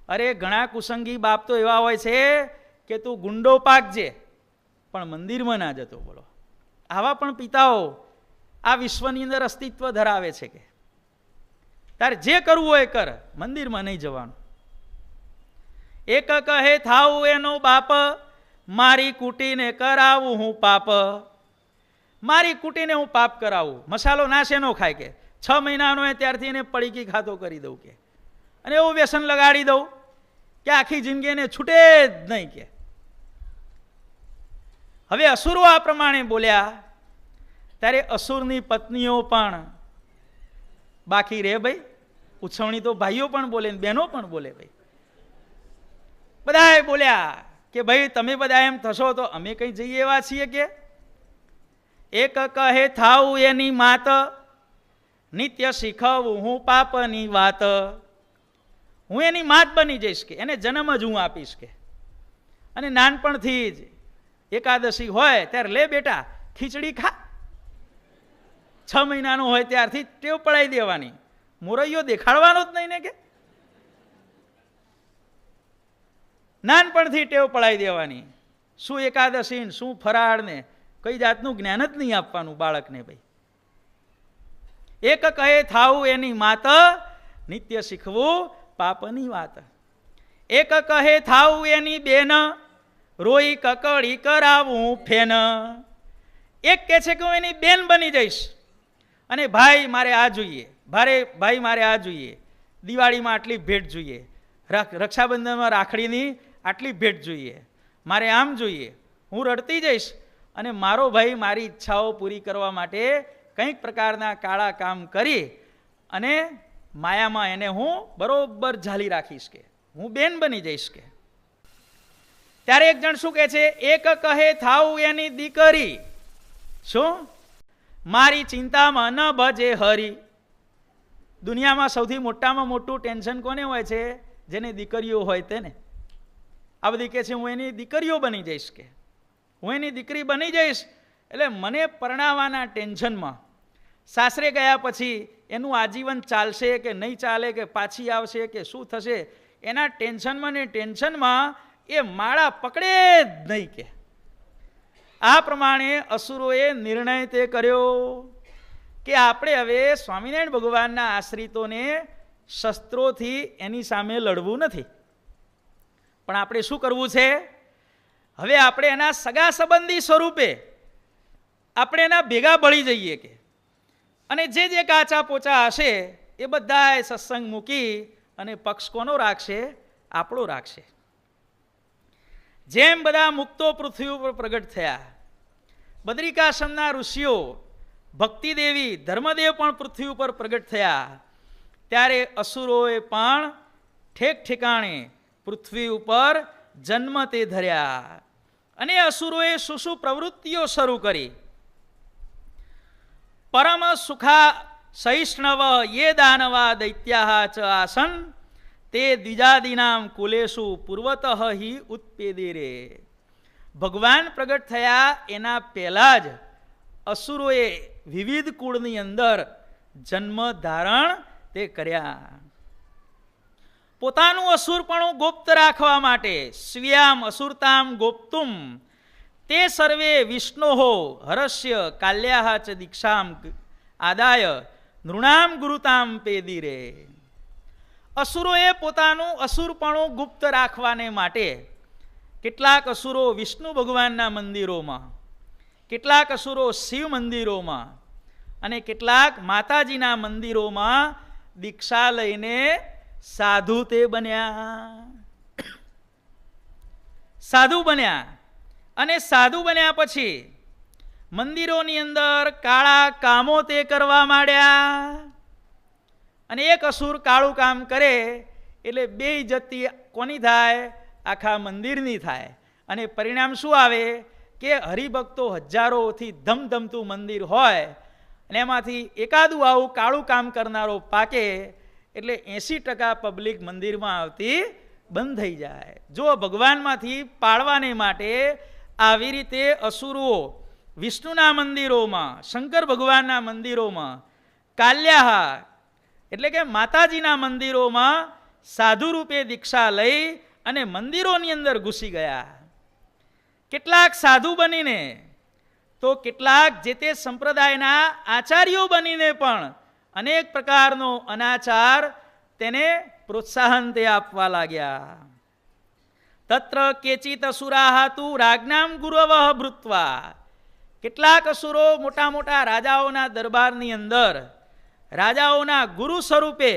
અરે ઘણા કુસંગી બાપ તો એવા હોય છે કે તું ગુંડો પાકજે પણ મંદિરમાં ના જતો. બોલો, આવા પણ પિતાઓ આ વિશ્વની અંદર અસ્તિત્વ ધરાવે છે કે તારે જે કરવું હોય કર, મંદિરમાં નહીં જવાનું. એક કહે થાવું એનો બાપ, મારી કૂટીને કરાવું હું પાપ. મારી કૂટીને હું પાપ કરાવું. મસાલો ના શેનો ખાય કે 6 મહિનાનો હોય ત્યારથી એને પડીકી ખાતો કરી દઉં કે, અને એવું વ્યસન લગાડી દઉં કે આખી જિંદગી એને છૂટે જ નહીં કે. હવે અસુરો આ પ્રમાણે બોલ્યા ત્યારે અસુરની પત્નીઓ પણ બાકી રે ભાઈ. ઉછવણી તો ભાઈઓ પણ બોલે, બહેનો પણ બોલે ભાઈ. બધાએ બોલ્યા કે ભાઈ તમે બધા એમ થશો તો અમે કઈ જઈએ એવા છીએ કે. એક કહે થાવું એની માત, નિત્ય શીખવું હું પાપની વાત. હું એની માત બની જઈશ કે, એને જન્મ જ હું આપીશ કે. અને નાનપણથી જ એકાદશી હોય ત્યારે લે બેટા ખીચડી ખા. 6 મહિનાનો હોય ત્યારથી ટેવ પડાવી દેવાની. મોરૈયો દેખાડવાનો જ નહીં ને કે. નાનપણથી ટેવ પડાવી દેવાની. શું એકાદશી શું ફરાળ ને કઈ જાતનું જ્ઞાન જ નહીં આપવાનું બાળકને ભાઈ. એક કહે થાવું એની માત, નિત્ય શીખવું પાપની વાત. એક કહે થાવું એની બેન, રોઈ કકડી કરાવું ફેન. એક કહે છે કે હું એની બેન બની જઈશ અને ભાઈ મારે આ જોઈએ, ભાઈ મારે આ જોઈએ, દિવાળીમાં આટલી ભેટ જોઈએ, રક્ષાબંધનમાં રાખડીની આટલી ભેટ જોઈએ, મારે આમ જોઈએ. હું રડતી જઈશ અને મારો ભાઈ મારી ઈચ્છાઓ પૂરી કરવા માટે કંઈક પ્રકારના કાળા કામ કરી અને માયામાં એને હું બરોબર ઝાલી રાખીશ કે હું બેન બની જઈશ કે. ત્યારે એક જણ શું કહે છે? એક કહે થાવું એની દીકરી, શું મારી ચિંતામાં ન ભજે હરી. દુનિયામાં સૌથી મોટામાં મોટું ટેન્શન કોને હોય છે? જેને દીકરીઓ હોય તેને. આ બધી કહે છે હું એની દીકરીઓ બની જઈશ કે હું એની દીકરી બની જઈશ એટલે મને પરણાવવાના ટેન્શનમાં, સાસરે ગયા પછી એનું આજીવન ચાલશે કે નહીં ચાલે, કે પાછી આવશે કે શું થશે, એના ટેન્શનમાં ને ટેન્શનમાં એ માળા પકડે જ નહીં કે. આ પ્રમાણે અસુરોએ નિર્ણય તે કર્યો કે આપણે હવે સ્વામિનારાયણ ભગવાનના આશ્રિતોને શસ્ત્રોથી એની સામે લડવું નથી, પણ આપણે શું કરવું છે? હવે આપણે એના સગા સંબંધી સ્વરૂપે આપણે એના ભેગા ભળી જઈએ કે, અને જે કાચા પોચા હશે એ બધા સત્સંગ મૂકી અને પક્ષ કોનો રાખશે? આપણો રાખશે. જેમ બધા મુક્તો પૃથ્વી ઉપર પ્રગટ થયા, બદ્રિકાશ્રમના ઋષિઓ ભક્તિદેવી ધર્મદેવ પણ પૃથ્વી ઉપર પ્રગટ થયા, ત્યારે અસુરોએ પણ ઠેક ઠેકાણે પૃથ્વી ઉપર જન્મ તે ધર્યા. અને અસુરોએ શું પ્રવૃત્તિઓ શરૂ કરી? પરમ સુખા સહિષ્ણવ યે દાનવા દૈત્યા ચ આસન, તે દ્વિજાદીનામ કુલેશુ પૂર્વતઃ હિ ઉત્પેદિરે. ભગવાન પ્રગટ થયા એના પહેલા જ અસુરોએ વિવિધ કુળની અંદર જન્મ ધારણ તે કર્યા. પોતાનું અસુરપણું ગુપ્ત રાખવા માટે સ્વ્યામ અસુરતામ ગોપ્તુમ તે સર્વે વિષ્ણોહો હરસ્ય કાલ્યાહ ચ દીક્ષામ આદાય નૃણામ ગુરુતામ પેદિરે. અસુરોએ પોતાનું અસુરપણું ગુપ્ત રાખવાને માટે કેટલાક અસુરો વિષ્ણુ ભગવાનના મંદિરોમાં, કેટલાક અસુરો શિવ મંદિરોમાં અને કેટલાક માતાજીના મંદિરોમાં દીક્ષા લઈને સાધુ તે બન્યા. સાધુ બન્યા અને સાધુ બન્યા પછી મંદિરોની અંદર કાળા કામો તે કરવા માંડ્યા. અને એક અસુર કાળું કામ કરે એટલે બેઇજ્જતી કોની થાય? આખા મંદિરની થાય. અને પરિણામ શું આવે કે હરિભક્તો હજારોથી ધમધમતું મંદિર હોય અને એમાંથી એકાદું આવું કાળું કામ કરનારો પાકે એટલે 80% પબ્લિક મંદિરમાં આવતી બંધ થઈ જાય. જો ભગવાનમાંથી પાળવાને માટે આવી રીતે અસુરો વિષ્ણુના મંદિરોમાં, શંકર ભગવાનના મંદિરોમાં, કાલ્યાહા એટલે કે માતાજીના મંદિરોમાં સાધુ રૂપે દીક્ષા લઈ અને મંદિરોની અંદર ઘૂસી ગયા. કેટલાક સાધુ બનીને તો કેટલાક જે તે સંપ્રદાયના આચાર્યો બનીને પણ અનેક પ્રકારનો અનાચાર તેને પ્રોત્સાહન તે આપવા લાગ્યા. તત્ર કેચિત અસુરાહાતુ રાજ્ઞામ ગુરવઃ ભૃત્વા. કેટલાક અસુરો મોટા મોટા રાજાઓના દરબારની અંદર રાજાઓના ગુરુ સ્વરૂપે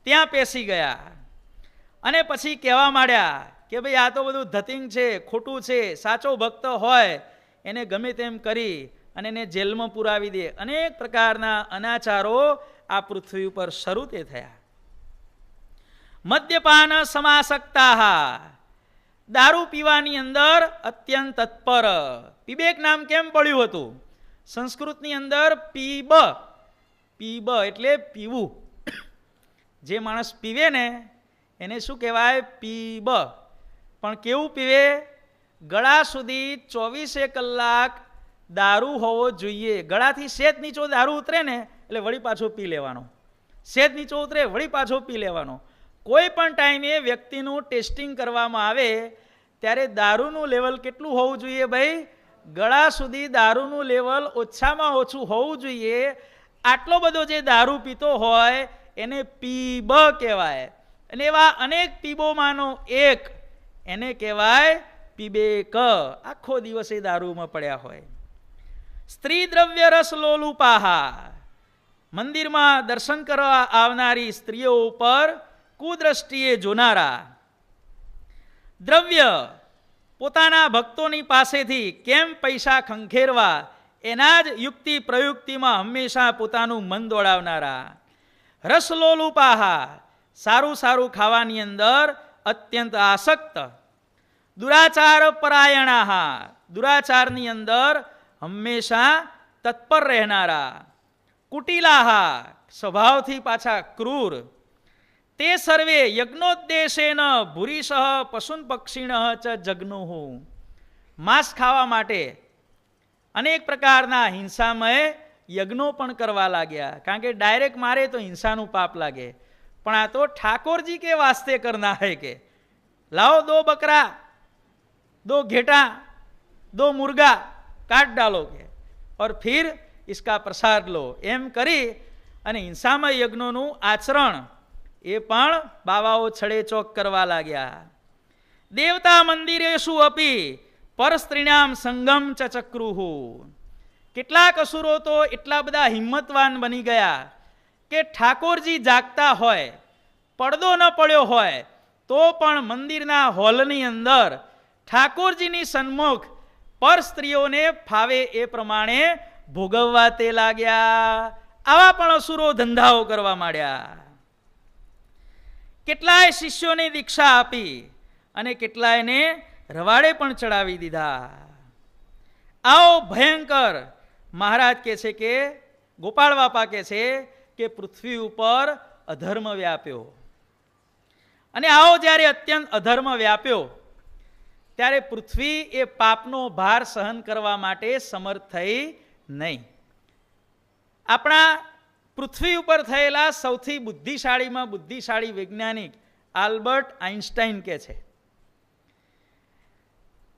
ત્યાં પેસી ગયા અને પછી કહેવા માંડ્યા કે ભાઈ આ તો બધું ધતિંગ છે, ખોટું છે, સાચો ભક્ત હોય એને ગમે તેમ કરી અને એને જેલમાં પુરાવી દે. અનેક પ્રકારના અનાચારો આ પૃથ્વી ઉપર શરૂ તે થયા. મદ્યપાન સમાસક્તા. દારૂ પીવાની અંદર અત્યંત તત્પર. પીબેક નામ કેમ પડ્યું હતું? સંસ્કૃતની અંદર પીબ, પીબ એટલે પીવું. જે માણસ પીવે ને એને શું કહેવાય? પીબ. પણ કેવું પીવે? ગળા સુધી 24 કલાક દારૂ હોવો જોઈએ. ગળાથી સેજ નીચો દારૂ ઉતરે ને એટલે વળી પાછો પી લેવાનો. સેજ નીચો ઉતરે વળી પાછો પી લેવાનો. કોઈ પણ ટાઈમે વ્યક્તિનું ટેસ્ટિંગ કરવામાં આવે ત્યારે દારૂનું લેવલ કેટલું હોવું જોઈએ ભાઈ? ગળા સુધી દારૂનું લેવલ ઓછામાં ઓછું હોવું જોઈએ. આટલો બધો જે દારૂ પીતો હોય એને પીબ કહેવાય. અને એવા અનેક પીબોમાંનો એક એને કહેવાય પીબેક. આખો દિવસ એ દારૂમાં પડ્યા હોય. સ્ત્રી દ્રવ્ય રસ લોલુપાહા. મંદિરમાં દર્શન કરવા આવનારી સ્ત્રીઓ ઉપર કુદ્રષ્ટિએ જોનારા. દ્રવ્ય પોતાના ભક્તોની પાસેથી કેમ પૈસા ખંખેરવા એના જ યુક્તિ પ્રયુક્તિમાં હંમેશા પોતાનું મન દોડાવનારા. રસલોલુપાહા. સારું સારું ખાવાની અંદર અત્યંત આસક્ત. દુરાચાર પરાયણાહા. દુરાચારની અંદર હંમેશા તત્પર રહેનારા. કુટિલાહા. સ્વભાવથી પાછા ક્રૂર. તે સર્વે યજ્ઞોદ્દેશેન ભૂરીશઃ પશુન પક્ષીણ ચ જગ્નુઃ. માંસ ખાવા માટે અનેક પ્રકારના હિંસામય યજ્ઞો પણ કરવા લાગ્યા. કારણ કે ડાયરેક્ટ મારે તો હિંસાનું પાપ લાગે, પણ આ તો ઠાકોરજી કે વાસ્તે કરના હૈ કે લાઓ દો બકરા, दो घेटा, दो मुर्गा काट डालोगे और फिर इसका प्रसाद लो. એમ કરી અને હિંસામય યજ્ઞોનું આચરણ એ પણ બાવાઓ છડે ચોક કરવા લાગ્યા. દેવતા મંદિરેષુ અપી પરસ્ત્રીણામ સંગમ ચ ચક્રુહુ. કેટલાક અસુરો તો એટલા બધા હિંમતવાન બની ગયા કે ઠાકોરજી જાગતા હોય, પડદો ન પડ્યો હોય તો પણ મંદિરના હોલની અંદર ઠાકોરજીની સન્મુખ પર સ્ત્રીઓને ફાવે એ પ્રમાણે ભોગવવા તે લાગ્યા. આવા પણ અસુરો ધંધાઓ કરવા માંડ્યા. કેટલાય શિષ્યોને દીક્ષા આપી અને કેટલાયને રવાડે પણ ચડાવી દીધા. આવો ભયંકર મહારાજ કહે છે કે ગોપાળ બાપા કહે છે કે પૃથ્વી ઉપર અધર્મ વ્યાપ્યો. અને આવો જ્યારે અત્યંત અધર્મ વ્યાપ્યો ત્યારે પૃથ્વી એ પાપનો ભાર સહન કરવા માટે સમર્થ થઈ નહીં. આપણા પૃથ્વી ઉપર થયેલા સૌથી બુદ્ધિશાળીમાં બુદ્ધિશાળી વૈજ્ઞાનિક આલ્બર્ટ આઇન્સ્ટાઈન કહે છે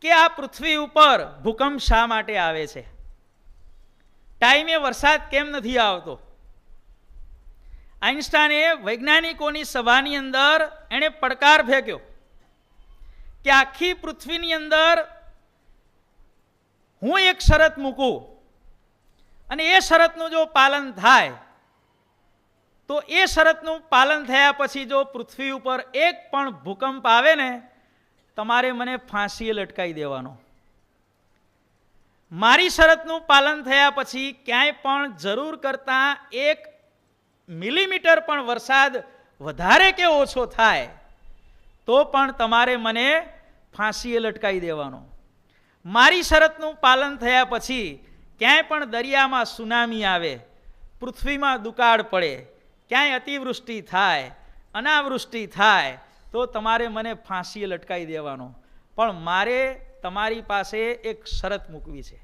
કે આ પૃથ્વી ઉપર ભૂકંપ શા માટે આવે છે? ટાઈમે વરસાદ કેમ નથી આવતો? આઈન્સ્ટાઈને વૈજ્ઞાનિકોની સભાની અંદર એણે પડકાર ફેંક્યો કે આખી પૃથ્વીની અંદર હું એક શરત મૂકું અને એ શરતનું જો પાલન થાય તો એ શરતનું પાલન થયા પછી જો પૃથ્વી ઉપર એક પણ ભૂકંપ આવે ને તમારે મને ફાંસીએ લટકાવી દેવાનો. મારી શરતનું પાલન થયા પછી ક્યાંય પણ જરૂર કરતાં 1 મિલીમીટર પણ વરસાદ વધારે કે ઓછો થાય તો પણ તમારે મને ફાંસીએ લટકાવી દેવાનો. મારી શરતનું પાલન થયા પછી ક્યાંય પણ દરિયામાં સુનામી આવે, પૃથ્વીમાં દુકાળ પડે, ક્યાંય અતિવૃષ્ટિ થાય, અનાવૃષ્ટિ થાય તો તમારે મને ફાંસીએ લટકાવી દેવાનો. પણ મારે તમારી પાસે એક શરત મૂકવી છે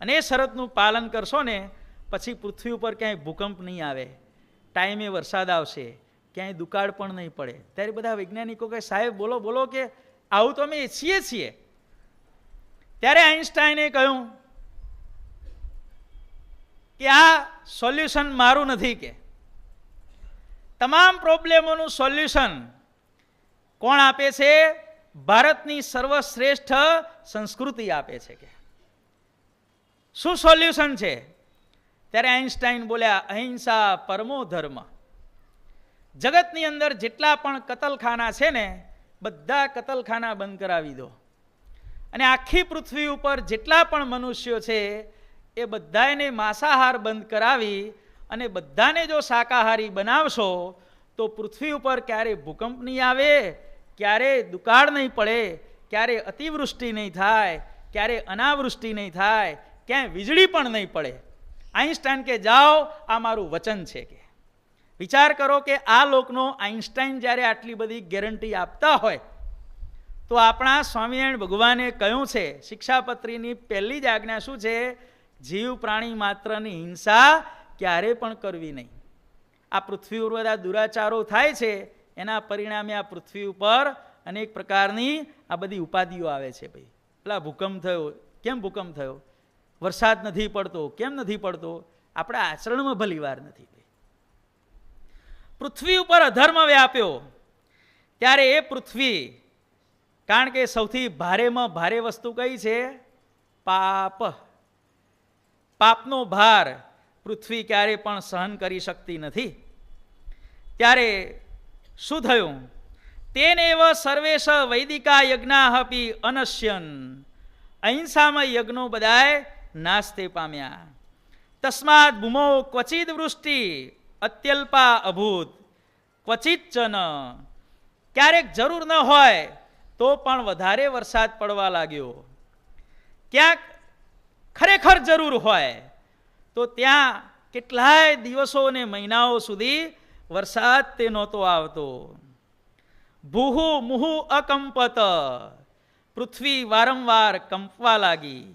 અને એ શરતનું પાલન કરશો ને પછી પૃથ્વી ઉપર ક્યાંય ભૂકંપ નહીં આવે, ટાઈમે વરસાદ આવશે, ક્યાંય દુકાળ પણ નહીં પડે. ત્યારે બધા વૈજ્ઞાનિકો કહે સાહેબ બોલો બોલો કે આવું તો અમે ઈચ્છીએ છીએ. ત્યારે આઈન્સ્ટાઈને કહ્યું કે આ સોલ્યુશન મારું નથી, કે તમામ પ્રોબ્લેમોનું સોલ્યુશન કોણ આપે છે? ભારતની સર્વશ્રેષ્ઠ સંસ્કૃતિ આપે છે. કે શું સોલ્યુશન છે? ત્યારે આઈન્સ્ટાઈન બોલ્યા અહિંસા પરમો ધર્મ. જગતની અંદર જેટલા પણ કતલખાના છે ને બધા કતલખાના બંધ કરાવી દો અને આખી પૃથ્વી ઉપર જેટલા પણ મનુષ્યો છે એ બધાને માંસાહાર બંધ કરાવી અને બધાને જો શાકાહારી બનાવશો તો પૃથ્વી ઉપર ક્યારે ભૂકંપ નહીં આવે, ક્યારે દુકાળ નહીં પડે, ક્યારે અતિવૃષ્ટિ નહીં થાય, ક્યારે અનાવૃષ્ટિ નહીં થાય, ક્યાંય વીજળી પણ નહીં પડે. આઈન્સ્ટાઈન કે જાઓ આ મારું વચન છે. કે વિચાર કરો કે આ લોકનો આઈન્સ્ટાઈન જ્યારે આટલી બધી ગેરંટી આપતા હોય તો આપણા સ્વામિનારાયણ ભગવાને કહ્યું છે શિક્ષાપત્રીની પહેલી જ આજ્ઞા શું છે? જીવ પ્રાણી માત્રની હિંસા ક્યારે પણ કરવી નહીં. આ પૃથ્વી ઉપર બધા દુરાચારો થાય છે એના પરિણામે આ પૃથ્વી ઉપર અનેક પ્રકારની આ બધી ઉપાધિઓ આવે છે. ભાઈ પેલા ભૂકંપ થયો, કેમ ભૂકંપ થયો? વરસાદ નથી પડતો, કેમ નથી પડતો? આપણા આચરણમાં ભલી વાર નથી. પૃથ્વી ઉપર અધર્મ વ્યાપ્યો ત્યારે એ પૃથ્વી, કારણ કે સૌથી ભારેમાં ભારે વસ્તુ કઈ છે? પાપ. પાપનો ભાર પૃથ્વી ક્યારે પણ સહન કરી શકતી નથી. ત્યારે શું થયું? તેનેવ સર્વેશ વૈદિકા યજ્ઞાહપી અનશ્યન. અહિંસામાં યજ્ઞો બધાય નાશ તે પામ્યા. તસ્માદ ભૂમો ક્વચિત વૃષ્ટિ અત્યલ્પા અભૂત ક્વચિત ચન. ક્યારેક જરૂર ન હોય તો પણ વધારે વરસાદ પડવા લાગ્યો. ક્યાંક ખરેખર જરૂર હોય તો ત્યાં કેટલાય દિવસો અને મહિનાઓ સુધી વરસાદ તે નહોતો આવતો. ભૂહુ મુહુ અકંપત. પૃથ્વી વારંવાર કંપવા લાગી.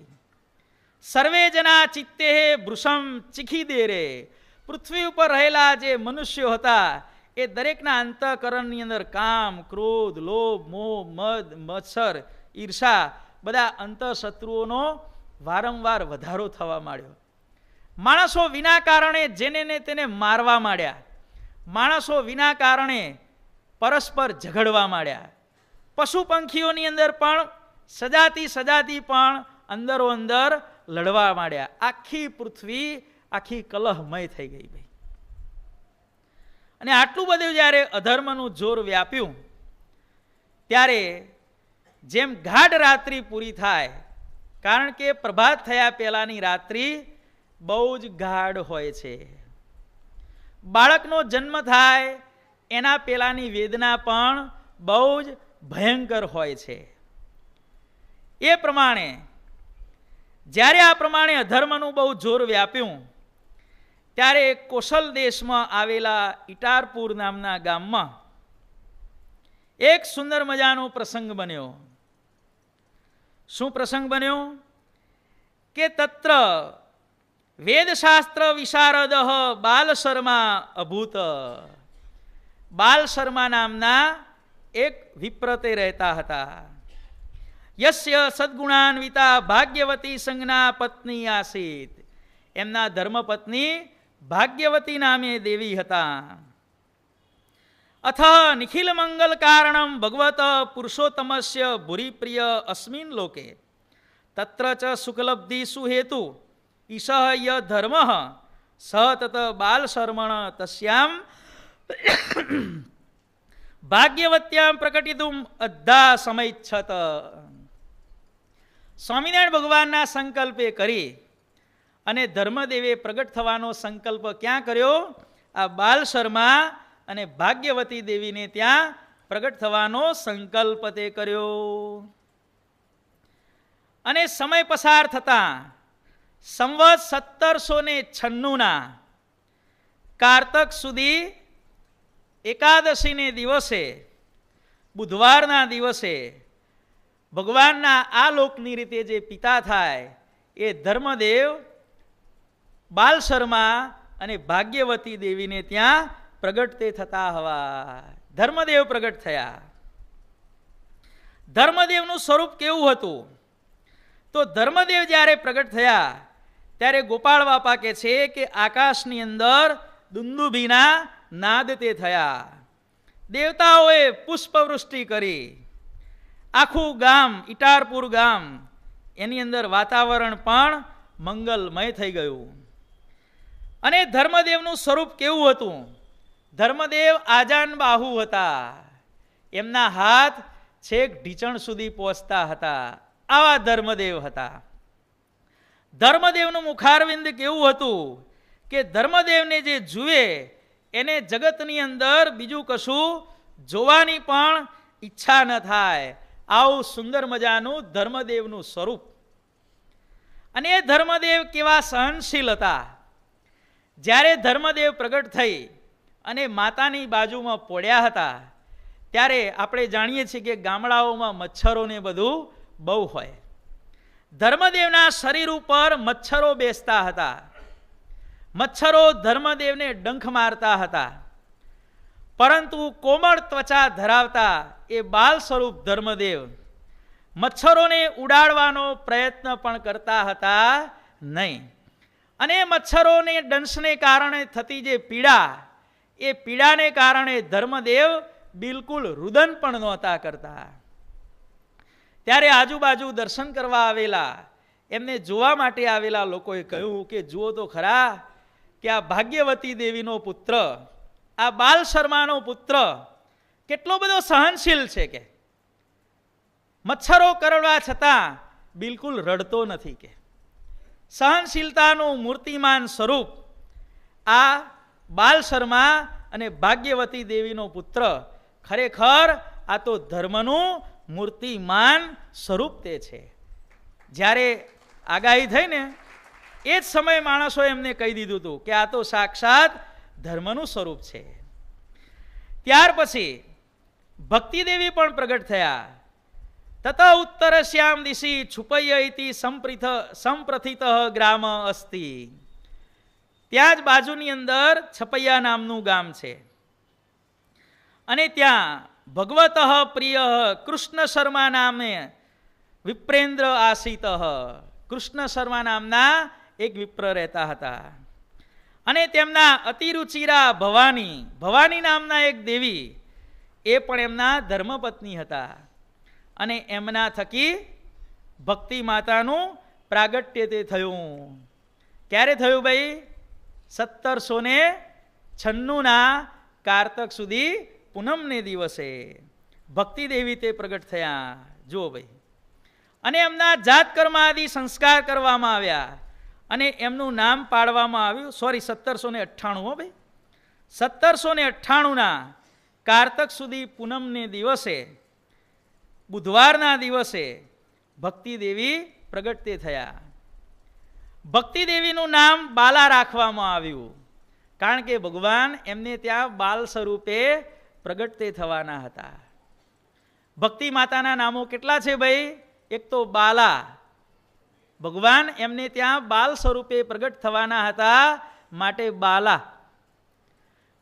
સર્વે જના ચિત્તે ભૃષમ ચીખી દે રે. પૃથ્વી ઉપર રહેલા જે મનુષ્યો હતા એ દરેકના અંતઃકરણની અંદર કામ, ક્રોધ, લોભ, મોહ, મદ, મત્સર, ઈર્ષા બધા અંતઃશત્રુઓનો વારંવાર વધારો થવા માંડ્યો. માણસો વિના કારણે જેને ને તેને મારવા માંડ્યા. માણસો વિના કારણે પરસ્પર ઝઘડવા માંડ્યા. પશુ પંખીઓની અંદર પણ સજાતી પણ અંદરો અંદર લડવા માંડ્યા. આખી પૃથ્વી આખી કલહમય થઈ ગઈ. ભાઈ અને આટલું બધું જ્યારે અધર્મનું જોર વ્યાપ્યું ત્યારે જેમ ગાઢ રાત્રિ પૂરી થાય, કારણ કે પ્રભાત થયા પહેલાની રાત્રિ બહુ જ ગાઢ હોય છે. બાળકનો જન્મ થાય એના પહેલાની વેદના પણ બહુ જ ભયંકર હોય છે. એ પ્રમાણે જ્યારે આ પ્રમાણે અધર્મનું બહુ જોર વ્યાપ્યું ત્યારે કોશલ દેશમાં આવેલા ઇટારપુર નામના ગામમાં એક સુંદર મજાનો પ્રસંગ બન્યો. શું પ્રસંગ બન્યો? કે તત્ર વેદશાસ્ત્ર વિશારદ બાલ શર્મા અભૂત. બાલ શર્મા નામના એક વિપ્રતે રહેતા હતા. યસ્ય સદ્ગુણાન્વિતા ભાગ્યવતી સંજ્ઞા પત્ની આસીત. એમના ધર્મપત્ની ભાગ્યવતી નામે દેવી હતા. અથ નિખિલ મંગલ કારણમ ભગવત પુરુષોત્તમસ્ય ભૂરિપ્રિય અસ્મિન લોકે તત્ર ચ સુખલબ્ધિ સુહેતુ ઈશ ય ધર્મ સ તત બાલ શર્મણ તસ્યામ ભાગ્યવત્યામ પ્રકટિતુમ અદ્ધા સમયચ્છત. સ્વામિનારાયણ ભગવાનના સંકલ્પે કરી અને ધર્મદેવે પ્રગટ થવાનો સંકલ્પ ક્યાં કર્યો? આ બાલ શર્મા અને ભાગ્યવતી દેવીને ત્યાં પ્રગટ થવાનો સંકલ્પ તે કર્યો. અને સમય પસાર થતા સંવત 1796 કારતક સુધી એકાદશીને દિવસે બુધવારના દિવસે ભગવાનના આ લોકની રીતે જે પિતા થાય એ ધર્મદેવ બાલ શર્મા અને ભાગ્યવતી દેવીને ત્યાં પ્રગટ તે થતા હવા. ધર્મદેવ પ્રગટ થયા. ધર્મદેવનું સ્વરૂપ કેવું હતું? તો ધર્મદેવ જ્યારે પ્રગટ થયા ત્યારે ગોપાળ બાપા કહે છે કે આકાશની અંદર દુંદુભીના નાદ તે થયા. દેવતાઓએ પુષ્પવૃષ્ટિ કરી. આખું ગામ ઇટારપુર ગામ એની અંદર વાતાવરણ પણ મંગલમય થઈ ગયું. અને ધર્મદેવનું સ્વરૂપ કેવું હતું? ધર્મદેવ આજાન બાહુ હતા. એમના હાથ છેક ઢીચણ સુધી પહોંચતા હતા. આવા ધર્મદેવ હતા. ધર્મદેવનું મુખારવિંદ કેવું હતું કે ધર્મદેવને જે જુએ એને જગતની અંદર બીજું કશું જોવાની પણ ઈચ્છા ન થાય. આવું સુંદર મજાનું ધર્મદેવનું સ્વરૂપ. અને એ ધર્મદેવ કેવા સહનશીલ હતા. જ્યારે ધર્મદેવ પ્રગટ થઈ અને માતાની બાજુમાં પડ્યા હતા ત્યારે આપણે જાણીએ છીએ કે ગામડાઓમાં મચ્છરોને બધું બહુ હોય. ધર્મદેવના શરીર ઉપર મચ્છરો બેસતા હતા. મચ્છરો ધર્મદેવને ડંખ મારતા હતા. પરંતુ કોમળ ત્વચા ધરાવતા એ બાલ સ્વરૂપ ધર્મદેવ મચ્છરોને ઉડાડવાનો પ્રયત્ન પણ કરતા હતા નહીં. અને મચ્છરોને દંશને કારણે થતી જે પીડા એ પીડાને કારણે ધર્મદેવ બિલકુલ રુદન પણ નહોતા કરતા. ત્યારે આજુબાજુ દર્શન કરવા આવેલા એમને જોવા માટે આવેલા લોકોએ કહ્યું કે જુઓ તો ખરા કે આ ભાગ્યવતી દેવીનો પુત્ર આ બાલ શર્માનો પુત્ર કેટલો બધો સહનશીલ છે. કે મચ્છરો કરડવા છતાં બિલકુલ રડતો નથી. કે સહનશીલતાનું મૂર્તિમાન સ્વરૂપ આ બાલ શર્મા અને ભાગ્યવતી દેવીનો પુત્ર ખરેખર આ તો ધર્મનું મૂર્તિમાન સ્વરૂપ તે છે. જ્યારે આગાહી થઈ ને એ જ સમયે માણસો એમને કહી દીધું હતું કે આ તો સાક્ષાત ધર્મનું સ્વરૂપ છે. ત્યાર પછી ભક્તિદેવી પણ પ્રગટ થયા. તત ઉત્તરશ્યામ દિશી છુપૈય ઇતિ સંપ્રથિત ગ્રામ અસ્તિ. ત્યાં જ બાજુની અંદર છપૈયા નામનું ગામ છે. અને ત્યાં ભગવત પ્રિય કૃષ્ણ શર્મા નામે વિપ્રેન્દ્ર આસિત. કૃષ્ણ શર્મા નામના એક વિપ્ર રહેતા હતા. અને તેમના અતિરુચિરા ભવાની ભવાની નામના એક દેવી એ પણ એમના ધર્મપત્ની હતા. અને એમના થકી ભક્તિ માતાનું પ્રાગટ્ય તે થયું. ક્યારે થયું ભાઈ? 1796 કારતક સુધી પૂનમને દિવસે ભક્તિદેવી તે પ્રગટ થયા. જુઓ ભાઈ. અને એમના જાત કર્મ આદિ સંસ્કાર કરવામાં આવ્યા અને એમનું નામ પાડવામાં આવ્યું. 1798 હો ભાઈ. 1798 કારતક સુધી પૂનમને દિવસે બુધવારના દિવસે ભક્તિદેવી પ્રગટ તે થયા. ભક્તિદેવીનું નામ બાલા રાખવામાં આવ્યું કારણ કે ભગવાન એમને ત્યાં બાલ સ્વરૂપે પ્રગટ તે થવાના હતા. ભક્તિ માતાના નામો કેટલા છે ભાઈ? એક તો બાલા. ભગવાન એમને ત્યાં બાલ સ્વરૂપે પ્રગટ થવાના હતા માટે બાલા.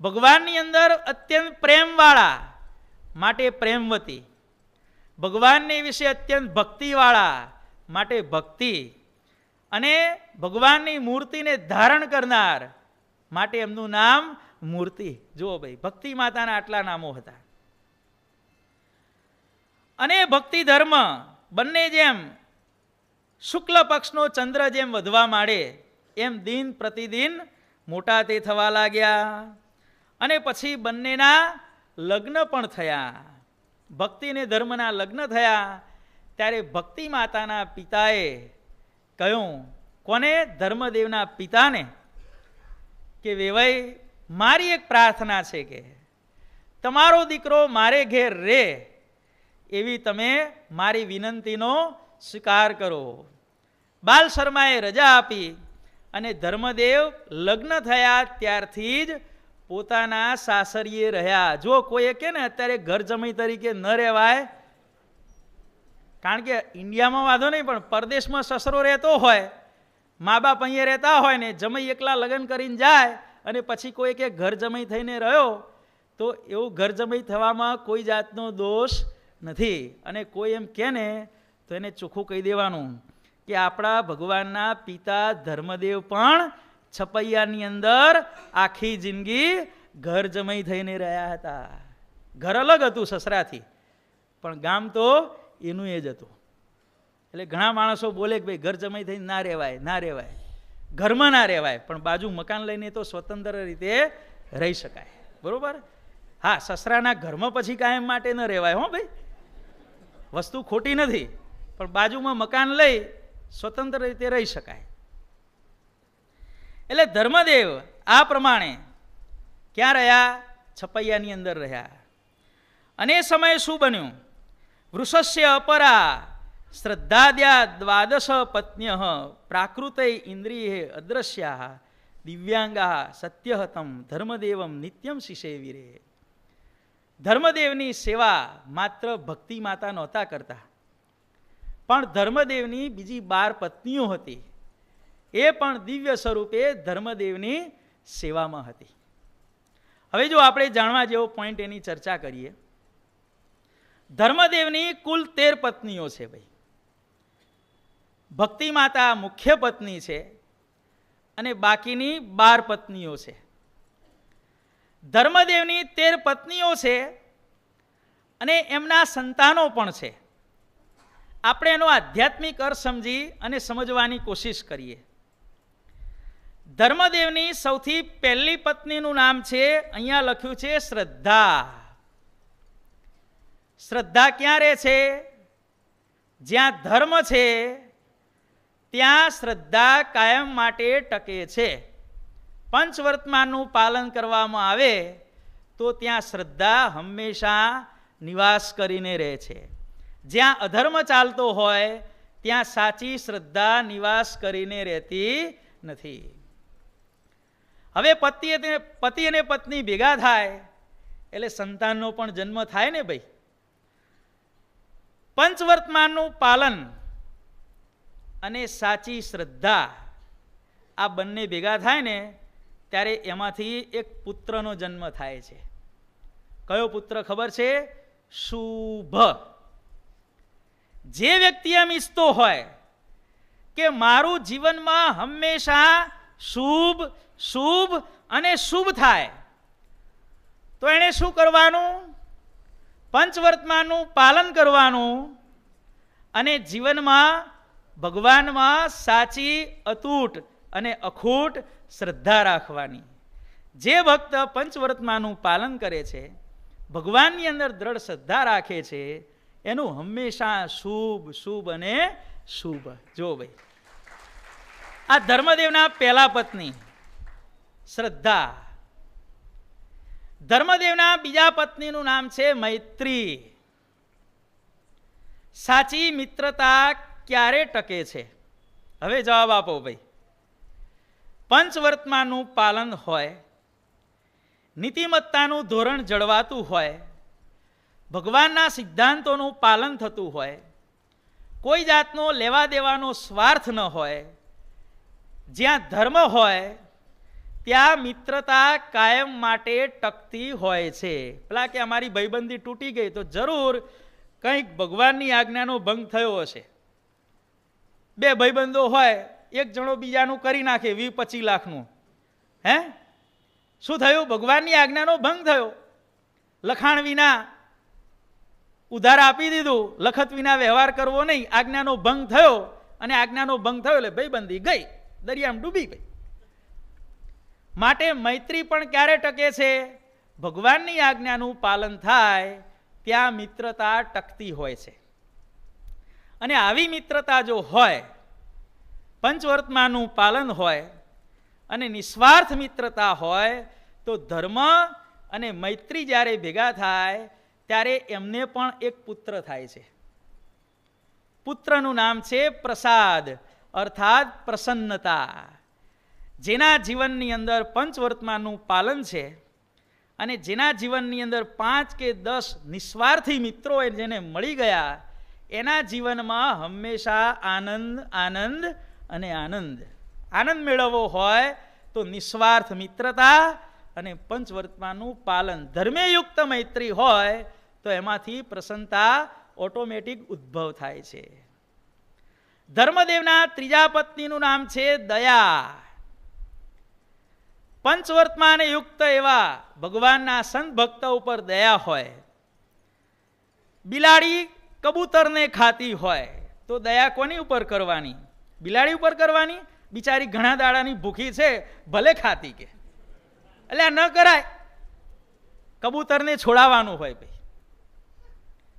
ભગવાનની અંદર અત્યંત પ્રેમવાળા માટે પ્રેમવતી. ભગવાનને વિશે અત્યંત ભક્તિવાળા માટે ભક્તિ. અને ભગવાનની મૂર્તિને ધારણ કરનાર માટે એમનું નામ મૂર્તિ. જુઓ ભાઈ, ભક્તિ માતાના આટલા નામો હતા. અને ભક્તિ ધર્મ બંને જેમ શુક્લ પક્ષનો ચંદ્ર જેમ વધવા માંડે એમ દિન પ્રતિદિન મોટા તે થવા લાગ્યા. અને પછી બંનેના લગ્ન પણ થયા. ભક્તિ અને ધર્મના લગ્ન થયા ત્યારે ભક્તિ માતાના પિતાએ કહ્યું, કોને? ધર્મદેવના પિતાને, કે વેવાઈ મારી એક પ્રાર્થના છે કે તમારો દીકરો મારે ઘેર રે એવી તમે મારી વિનંતીનો સ્વીકાર કરો. બાલ શર્માએ રજા આપી અને ધર્મદેવ લગ્ન થયા ત્યારથી જ પોતાના સાસરીએ રહ્યા. જો કોઈએ કે ને અત્યારે ઘર જમાઈ તરીકે ન રહેવાય, કારણ કે ઇન્ડિયામાં વાંધો નહીં, પણ પરદેશમાં સસરો રહેતો હોય, મા બાપ અહીંયા રહેતા હોય ને જમાઈ એકલા લગ્ન કરીને જાય અને પછી કોઈ કે ઘર જમાઈ થઈને રહ્યો, તો એવું ઘર જમાઈ થવામાં કોઈ જાતનો દોષ નથી. અને કોઈ એમ કહે ને તો એને ચોખ્ખું કહી દેવાનું કે આપણા ભગવાનના પિતા ધર્મદેવ પણ છપૈયાની અંદર આખી જિંદગી ઘર જમાઈ થઈને રહ્યા હતા. ઘર અલગ હતું સસરાથી, પણ ગામ તો એનું એ જ હતું. એટલે ઘણા માણસો બોલે કે ભાઈ ઘર જમાઈ થઈને ના રહેવાય, ના રહેવાય, ઘરમાં ના રહેવાય, પણ બાજુ મકાન લઈને તો સ્વતંત્ર રીતે રહી શકાય. બરોબર? હા, સસરાના ઘરમાં પછી કાયમ માટે ન રહેવાય. હો ભાઈ, વસ્તુ ખોટી નથી, પણ બાજુમાં મકાન લઈ સ્વતંત્ર રીતે રહી શકાય. એટલે ધર્મદેવ આ પ્રમાણે ક્યાં રહ્યા? છપૈયાની અંદર રહ્યા. અને એ સમયે શું બન્યું? વૃષસ્ય અપરા શ્રદ્ધાદ્યા દ્વાદશ પત્ન્ય પ્રાકૃતૈ ઇન્દ્રિયે અદ્રશ્યા દિવ્યાંગા સત્યહતમ ધર્મદેવમ નિત્યમ શિષેવીરે. ધર્મદેવની સેવા માત્ર ભક્તિ માતા નહોતા કરતા, પણ ધર્મદેવની બીજી 12 પત્નીઓ હતી, એ પણ દિવ્ય સ્વરૂપે ધર્મદેવની સેવામાં હતી. હવે જો આપણે જાણવા જેવો પોઈન્ટ એની ચર્ચા કરીએ. ધર્મદેવની કુલ 13 પત્નીઓ છે ભાઈ. ભક્તિ માતા મુખ્ય પત્ની છે અને બાકીની 12 પત્નીઓ છે. ધર્મદેવની 13 પત્નીઓ છે અને એમના સંતાનો પણ છે. આપણે એનો આધ્યાત્મિક અર્થ સમજી અને સમજવાની કોશિશ કરીએ. ધર્મદેવની સૌથી પહેલી પત્નીનું નામ છે, અહીંયા લખ્યું છે શ્રદ્ધા. શ્રદ્ધા ક્યાં રહે છે? જ્યાં ધર્મ છે ત્યાં શ્રદ્ધા કાયમ માટે ટકે છે. પંચવર્તમાનનું પાલન કરવામાં આવે તો ત્યાં શ્રદ્ધા હંમેશા નિવાસ કરીને રહે છે. જ્યાં અધર્મ ચાલતો હોય ત્યાં સાચી શ્રદ્ધા નિવાસ કરીને રહેતી નથી. હવે પતિ અને પત્ની ભેગા થાય એટલે સંતાનનો પણ જન્મ થાય ને ભાઈ. પંચવર્તમાનનું પાલન અને સાચી શ્રદ્ધા આ બંને ભેગા થાય ને ત્યારે એમાંથી એક પુત્રનો જન્મ થાય છે. કયો પુત્ર ખબર છે? શુભ. જે વ્યક્તિ એમ ઈચ્છતો હોય કે મારું જીવનમાં હંમેશા શુભ શુભ અને શુભ થાય, તો એણે શું કરવાનું? પંચવર્તમાનનું પાલન કરવાનું અને જીવનમાં ભગવાનમાં સાચી અતૂટ અને અખૂટ શ્રદ્ધા રાખવાની. જે ભક્ત પંચવર્તમાનનું પાલન કરે છે, ભગવાનની અંદર દ્રઢ શ્રદ્ધા રાખે છે, એનું હંમેશા શુભ શુભ અને શુભ. જો ભાઈ, આ ધર્મદેવના પહેલા પત્ની શ્રદ્ધા. ધર્મદેવના બીજા પત્નીનું નામ છે મૈત્રી. સાચી મિત્રતા ક્યારે ટકે છે? હવે જવાબ આપો ભાઈ. પંચવર્તમાનનું પાલન હોય, નીતિમત્તાનું ધોરણ જળવાતું હોય, ભગવાનના સિદ્ધાંતોનું પાલન થતું હોય, કોઈ જાતનો લેવા દેવાનો સ્વાર્થ ન હોય, જ્યાં ધર્મ હોય ત્યાં મિત્રતા કાયમ માટે ટકતી હોય છે. પેલા કે અમારી ભાઈબંધી તૂટી ગઈ, તો જરૂર કંઈક ભગવાનની આજ્ઞાનો ભંગ થયો હશે. 2 ભાઈબંધો હોય, એક જણો બીજાનું કરી નાખે 20-25 લાખનું, હે શું થયું? ભગવાનની આજ્ઞાનો ભંગ થયો. લખાણ વિના ઉધાર આપી દીધું, લખત વિના વ્યવહાર કરવો નહીં, આજ્ઞાનો ભંગ થયો. અને આજ્ઞાનો ભંગ થયો એટલે ભાઈબંધી ગઈ, દરિયામાં ડૂબી ગઈ. માટે મૈત્રી પણ ક્યારે ટકે છે? ભગવાનની આજ્ઞાનું પાલન થાય ત્યાં મિત્રતા ટકતી હોય છે. અને આવી મિત્રતા જો હોય, પંચવર્તમાનનું પાલન હોય અને નિસ્વાર્થ મિત્રતા હોય, તો ધર્મ અને મૈત્રી જ્યારે ભેગા થાય ત્યારે એમને પણ એક પુત્ર થાય છે. પુત્રનું નામ છે પ્રસાદ, અર્થાત પ્રસન્નતા. જેના જીવનની અંદર પંચવર્તમાનનું પાલન છે અને જેના જીવનની અંદર 5 કે 10 નિસ્વાર્થી મિત્રો જેને મળી ગયા, એના જીવનમાં હંમેશા આનંદ આનંદ અને આનંદ. આનંદ મેળવવો હોય તો નિસ્વાર્થ મિત્રતા અને પંચવર્તમાનનું પાલન, ધર્મેયુક્ત મૈત્રી હોય તો એમાંથી પ્રસન્નતા ઓટોમેટિક ઉદ્ભવ થાય છે. ધર્મદેવના ત્રીજા પત્નીનું નામ છે દયા. પંચવર્તમાન યુક્ત એવા ભગવાનના સંત ભક્ત ઉપર દયા હોય. બિલાડી કબૂતરને ખાતી હોય તો દયા કોની ઉપર કરવાની? બિલાડી ઉપર કરવાની? બિચારી ઘણા દાડાની ભૂખી છે, ભલે ખાતી કે, એટલે આ ન કરાય. કબૂતરને છોડાવવાનું હોય. ભાઈ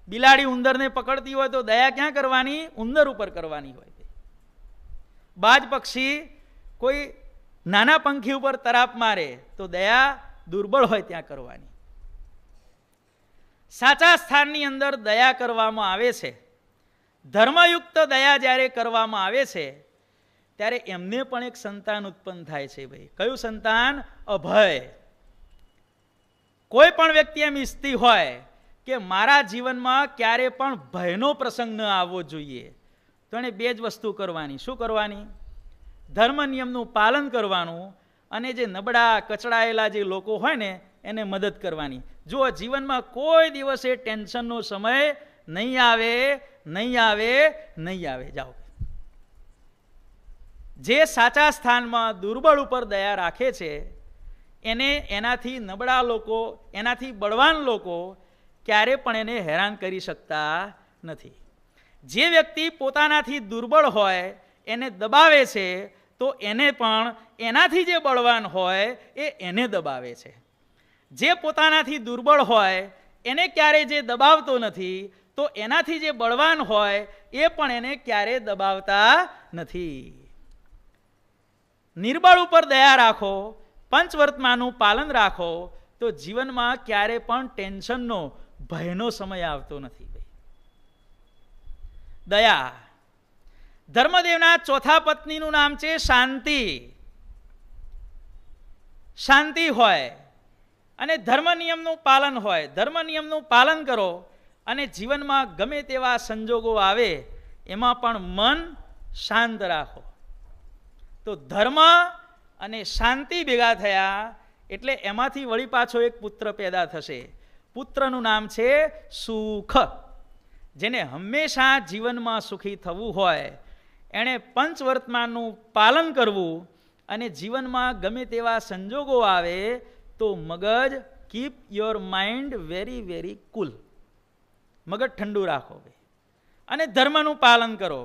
બિલાડી ઉંદરને પકડતી હોય તો દયા ક્યાં કરવાની? ઉંદર ઉપર કરવાની હોય. બાજ પક્ષી કોઈ નાના પંખી ઉપર તરાપ મારે તો દયા દુર્બળ હોય ત્યાં કરવાની. સાચા સ્થાનની અંદર દયા કરવામાં આવે છે. ધર્મયુક્ત દયા જ્યારે કરવામાં આવે છે ત્યારે એમને પણ એક સંતાન ઉત્પન્ન થાય છે. ભાઈ કયું સંતાન? અભય. કોઈ પણ વ્યક્તિ એમ ઈચ્છતી હોય કે મારા જીવનમાં ક્યારે પણ ભયનો પ્રસંગ ન આવવો જોઈએ, તો એને 2 જ વસ્તુ કરવાની. શું કરવાની? ધર્મ નિયમનું પાલન કરવાનું અને જે નબળા કચડાયેલા જે લોકો હોય ને એને મદદ કરવાની. જો જીવનમાં કોઈ દિવસે ટેન્શનનો સમય નહીં આવે, નહીં આવે, નહીં આવે. જાઓ. જે સાચા સ્થાનમાં દુર્બળ ઉપર દયા રાખે છે એને એનાથી નબળા લોકો, એનાથી બળવાન લોકો ક્યારે પણ એને હેરાન કરી શકતા નથી. જે વ્યક્તિ પોતાનાથી દુર્બળ હોય એને દબાવે છે તો એને પણ એનાથી જે બળવાન હોય એને દબાવે છે. જે પોતાનાથી દુર્બળ હોય એને ક્યારે જે દબાવતો નથી, તો એનાથી જે બળવાન હોય એ પણ એને ક્યારે દબાવતા નથી. નિર્બળ ઉપર દયા રાખો, પંચવર્તમાનનું પાલન રાખો, તો જીવનમાં ક્યારે પણ ટેન્શનનો, ભયનો સમય આવતો નથી. દયા. ધર્મદેવના ચોથા પત્નીનું નામ છે શાંતિ. શાંતિ હોય અને ધર્મ નિયમનું પાલન હોય. ધર્મ નિયમનું પાલન કરો અને જીવનમાં ગમે તેવા સંજોગો આવે એમાં પણ મન શાંત રાખો. તો ધર્મ અને શાંતિ ભેગા થયા એટલે એમાંથી વળી પાછો એક પુત્ર પેદા થશે. પુત્રનું નામ છે સુખ. જેને હંમેશા જીવનમાં સુખી થવું હોય એણે પંચવર્તમાનનું પાલન કરવું અને જીવનમાં ગમે તેવા સંજોગો આવે તો મગજ, keep your mind very very cool. મગજ ઠંડુ રાખો અને ધર્મનું પાલન કરો.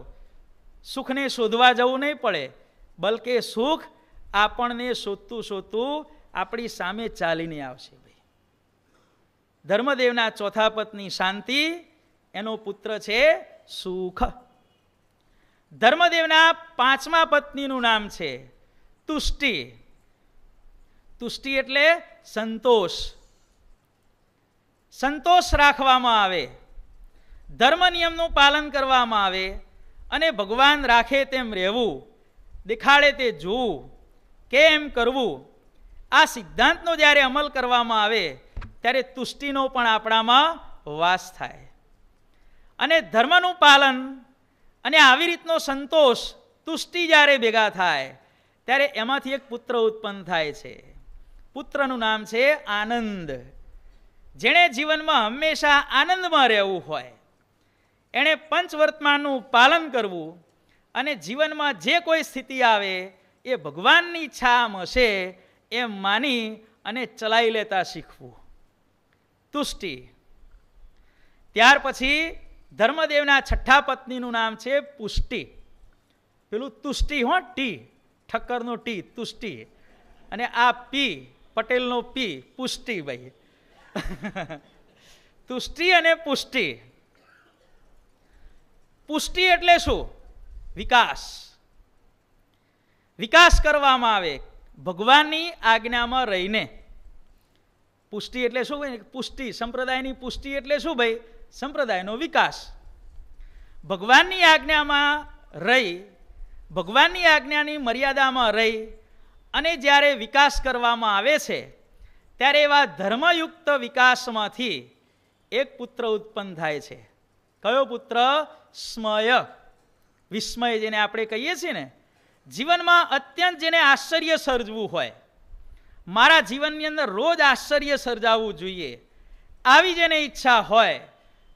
સુખને શોધવા જવું નહીં પડે, બલકે સુખ આપણને શોધતું શોધતું આપણી સામે ચાલીને આવશે. ધર્મદેવના ચોથા પત્ની શાંતિ, એનો પુત્ર છે સુખ. ધર્મદેવના પાંચમા પત્નીનું નામ છે તુષ્ટિ. તુષ્ટિ એટલે સંતોષ. સંતોષ રાખવામાં આવે, ધર્મ નિયમનું પાલન કરવામાં આવે અને ભગવાન રાખે તેમ રહેવું, દેખાડે તે જોવું, કેમ કરવું, આ સિદ્ધાંતનો જ્યારે અમલ કરવામાં આવે ત્યારે તુષ્ટિનો પણ આપણામાં વાસ થાય. અને ધર્મનું પાલન અને આવી રીતનો સંતોષ, તુષ્ટિ જ્યારે ભેગા થાય ત્યારે એમાંથી એક પુત્ર ઉત્પન્ન થાય છે. પુત્રનું નામ છે આનંદ. જેણે જીવનમાં હંમેશા આનંદમાં રહેવું હોય એણે પંચવર્તમાનનું પાલન કરવું અને જીવનમાં જે કોઈ સ્થિતિ આવે એ ભગવાનની ઈચ્છા હશે એમ માની અને ચલાવી લેતા શીખવું. તુષ્ટિ. ત્યાર પછી ધર્મદેવના છઠ્ઠા પત્નીનું નામ છે પુષ્ટિ. પેલું તુષ્ટિ હો, ટી ઠક્કરનો ટી, તુષ્ટિ, અને આ પી પટેલનો પી, પુષ્ટિ. ભાઈ તુષ્ટિ અને પુષ્ટિ. પુષ્ટિ એટલે શું? વિકાસ. વિકાસ કરવામાં આવે ભગવાનની આજ્ઞામાં રહીને. પુષ્ટિ એટલે શું ભાઈ? પુષ્ટિ, સંપ્રદાયની પુષ્ટિ એટલે શું ભાઈ? સંપ્રદાયનો વિકાસ. ભગવાનની આજ્ઞામાં રહી, ભગવાનની આજ્ઞાની મર્યાદામાં રહી અને જ્યારે વિકાસ કરવામાં આવે છે ત્યારે એવા ધર્મયુક્ત વિકાસમાંથી એક પુત્ર ઉત્પન્ન થાય છે. કયો પુત્ર? સ્મય, વિસ્મય જેને આપણે કહીએ છીએ ને. જીવનમાં અત્યંત જેને આશ્ચર્ય સર્જવું હોય, મારા જીવનની અંદર રોજ આશ્ચર્ય સર્જાવવું જોઈએ, આવી જેને ઈચ્છા હોય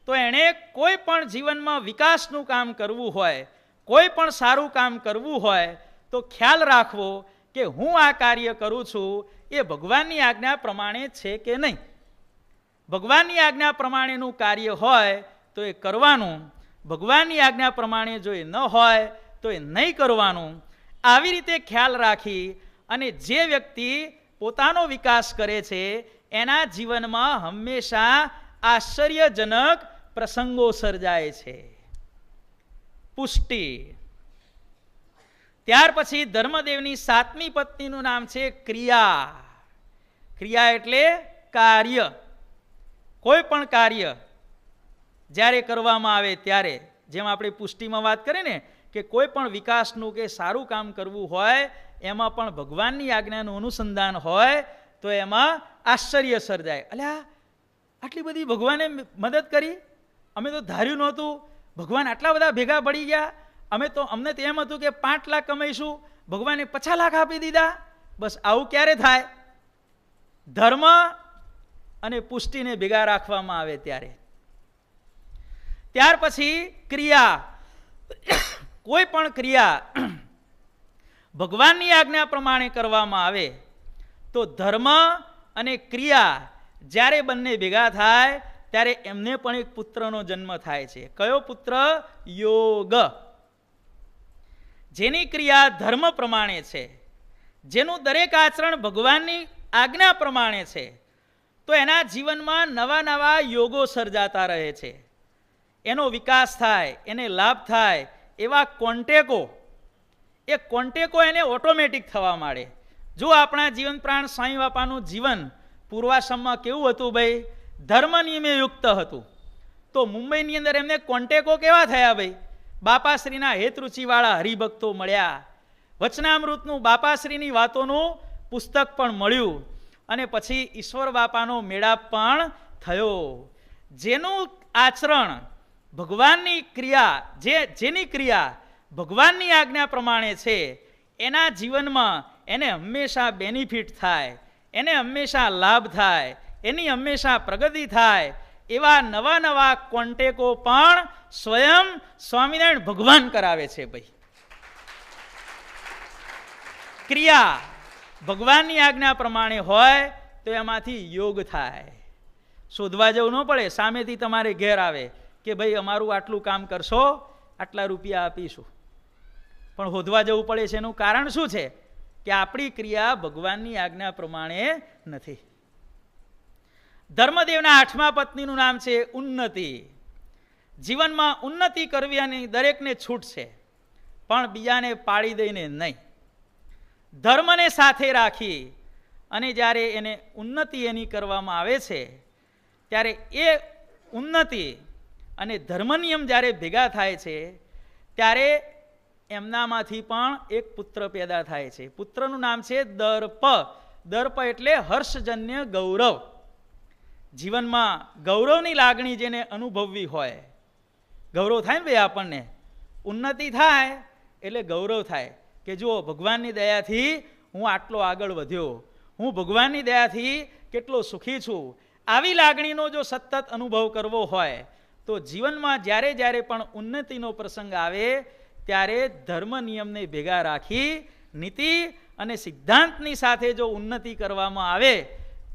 તો એણે કોઈ પણ જીવનમાં વિકાસનું કામ કરવું હોય, કોઈ પણ સારું કામ કરવું હોય તો ખ્યાલ રાખવો કે હું આ કાર્ય કરું છું એ ભગવાનની આજ્ઞા પ્રમાણે છે કે નહીં. ભગવાનની આજ્ઞા પ્રમાણેનું કાર્ય હોય તો એ કરવાનું, ભગવાનની આજ્ઞા પ્રમાણે જો એ ન હોય તો એ નહીં કરવાનું. આવી રીતે ખ્યાલ રાખી અને જે વ્યક્તિ પોતાનો વિકાસ કરે છે એના જીવનમાં હંમેશા આશ્ચર્યજનક પ્રસંગો સર્જાય છે. પુષ્ટિ. ત્યાર પછી ધર્મદેવની સાતમી પત્નીનું નામ છે ક્રિયા. ક્રિયા એટલે કાર્ય. કોઈ પણ કાર્ય જ્યારે કરવામાં આવે ત્યારે, જેમ આપણે પુષ્ટિમાં વાત કરીએ ને કે કોઈ પણ વિકાસનું કે સારું કામ કરવું હોય એમાં પણ ભગવાનની આજ્ઞાનું અનુસંધાન હોય તો એમાં આશ્ચર્ય સર્જાય. અલ્યા આટલી બધી ભગવાને મદદ કરી, અમે તો ધાર્યું નહોતું, ભગવાન આટલા બધા ભેગા પડી ગયા, અમને તો એમ હતું કે 5 લાખ કમાઈશું, ભગવાને 50 લાખ આપી દીધા. બસ આવું ક્યારે થાય? ધર્મ અને પુષ્ટિને ભેગા રાખવામાં આવે ત્યારે. ત્યાર પછી ક્રિયા. કોઈ પણ ક્રિયા ભગવાનની આજ્ઞા પ્રમાણે કરવામાં આવે તો ધર્મ અને ક્રિયા જ્યારે બંને ભેગા થાય ત્યારે એમને પણ એક પુત્રનો જન્મ થાય છે. કયો પુત્ર? યોગ. જેની ક્રિયા ધર્મ પ્રમાણે છે, જેનું દરેક આચરણ ભગવાનની આજ્ઞા પ્રમાણે છે, તો એના જીવનમાં નવા નવા યોગો સર્જાતા રહે છે. એનો વિકાસ થાય, એને લાભ થાય. એવા કોન્ટેકો, એ કોન્ટેકો એને ઓટોમેટિક થવા માંડે. જો આપણા જીવન પ્રાણ સ્વામી બાપાનું જીવન પૂર્વાશ્રમમાં કેવું હતું ભાઈ? ધર્મ નિયમે યુક્ત હતું. તો મુંબઈની અંદર એમને કોન્ટેકો કેવા થયા ભાઈ? બાપાશ્રીના હેતરુચિવાળા હરિભક્તો મળ્યા, વચનામૃતનું બાપાશ્રીની વાતોનું પુસ્તક પણ મળ્યું અને પછી ઈશ્વર બાપાનો મેળાપ પણ થયો. જેનું આચરણ ભગવાનની ક્રિયા, જેની ક્રિયા ભગવાનની આજ્ઞા પ્રમાણે છે એના જીવનમાં એને હંમેશા બેનિફિટ થાય, એને હંમેશા લાભ થાય, એની હંમેશા પ્રગતિ થાય. એવા નવા નવા કોન્ટેકો પણ સ્વયં સ્વામિનારાયણ ભગવાન કરાવે છે ભાઈ. ક્રિયા ભગવાનની આજ્ઞા પ્રમાણે હોય તો એમાંથી યોગ થાય. શોધવા જવું ન પડે, સામેથી તમારે ઘેર આવે કે ભાઈ અમારું આટલું કામ કરશો, આટલા રૂપિયા આપીશું. પણ શોધવા જવું પડે છે. એનું કારણ શું છે? કે આપણી ક્રિયા ભગવાનની આજ્ઞા પ્રમાણે નથી. ધર્મદેવના 8મા પત્નીનું નામ છે ઉન્નતિ. જીવનમાં ઉન્નતિ કરવાની દરેકને છૂટ છે, પણ બીજાને પાડી દઈને નહીં. ધર્મને સાથે રાખી અને જ્યારે એને ઉન્નતિ એની કરવામાં આવે છે ત્યારે એ ઉન્નતિ અને ધર્મ નિયમ જ્યારે ભેગા થાય છે ત્યારે એમનામાંથી પણ એક પુત્ર પેદા થાય છે. પુત્રનું નામ છે દર્પ. દર્પ એટલે હર્ષજન્ય ગૌરવ. જીવનમાં ગૌરવની લાગણી જેને અનુભવવી હોય, ગૌરવ થાય ને ભાઈ આપણને, ઉન્નતિ થાય એટલે ગૌરવ થાય કે જુઓ ભગવાનની દયાથી હું આટલો આગળ વધ્યો, હું ભગવાનની દયાથી કેટલો સુખી છું. આવી લાગણીનો જો સતત અનુભવ કરવો હોય તો જીવનમાં જ્યારે જ્યારે પણ ઉન્નતિનો પ્રસંગ આવે ત્યારે ધર્મ નિયમને ભેગા રાખી નીતિ અને સિદ્ધાંતની સાથે જો ઉન્નતિ કરવામાં આવે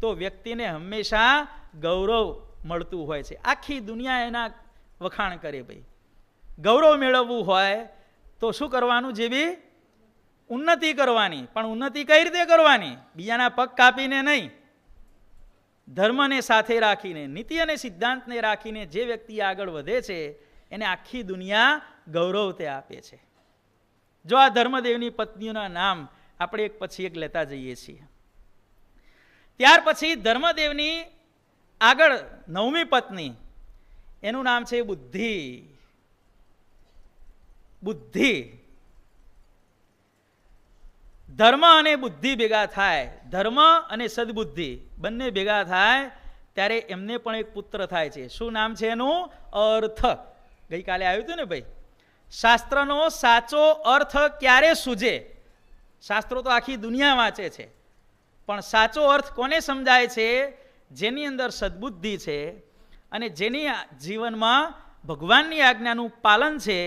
તો વ્યક્તિને હંમેશા ગૌરવ મળતું હોય છે. આખી દુનિયા એના વખાણ કરે. ભાઈ ગૌરવ મેળવવું હોય તો શું કરવાનું? જેવી ઉન્નતિ કરવાની. પણ ઉન્નતિ કઈ રીતે કરવાની? બીજાના પગ કાપીને નહીં, ધર્મને સાથે રાખીને, નીતિ અને સિદ્ધાંતને રાખીને જે વ્યક્તિ આગળ વધે છે એને આખી દુનિયા ગૌરવ તે આપે છે. જો આ ધર્મદેવની પત્નીઓના નામ આપણે એક પછી એક લેતા જઈએ છીએ. ત્યાર પછી ધર્મદેવની આગળ 9મી પત્ની, એનું નામ છે બુદ્ધિ. બુદ્ધિ, ધર્મ અને બુદ્ધિ ભેગા થાય, ધર્મ અને સદબુદ્ધિ બંને ભેગા થાય ત્યારે એમને પણ એક પુત્ર થાય છે. શું નામ છે એનું? અર્થ. ગઈકાલે આવ્યું હતું ને ભાઈ, શાસ્ત્રનો સાચો અર્થ ક્યારે સૂજે? શાસ્ત્રો તો આખી દુનિયા વાંચે છે, પણ સાચો અર્થ કોને સમજાય છે? જેની અંદર સદબુદ્ધિ છે અને જેની જીવનમાં ભગવાનની આજ્ઞાનું પાલન છે,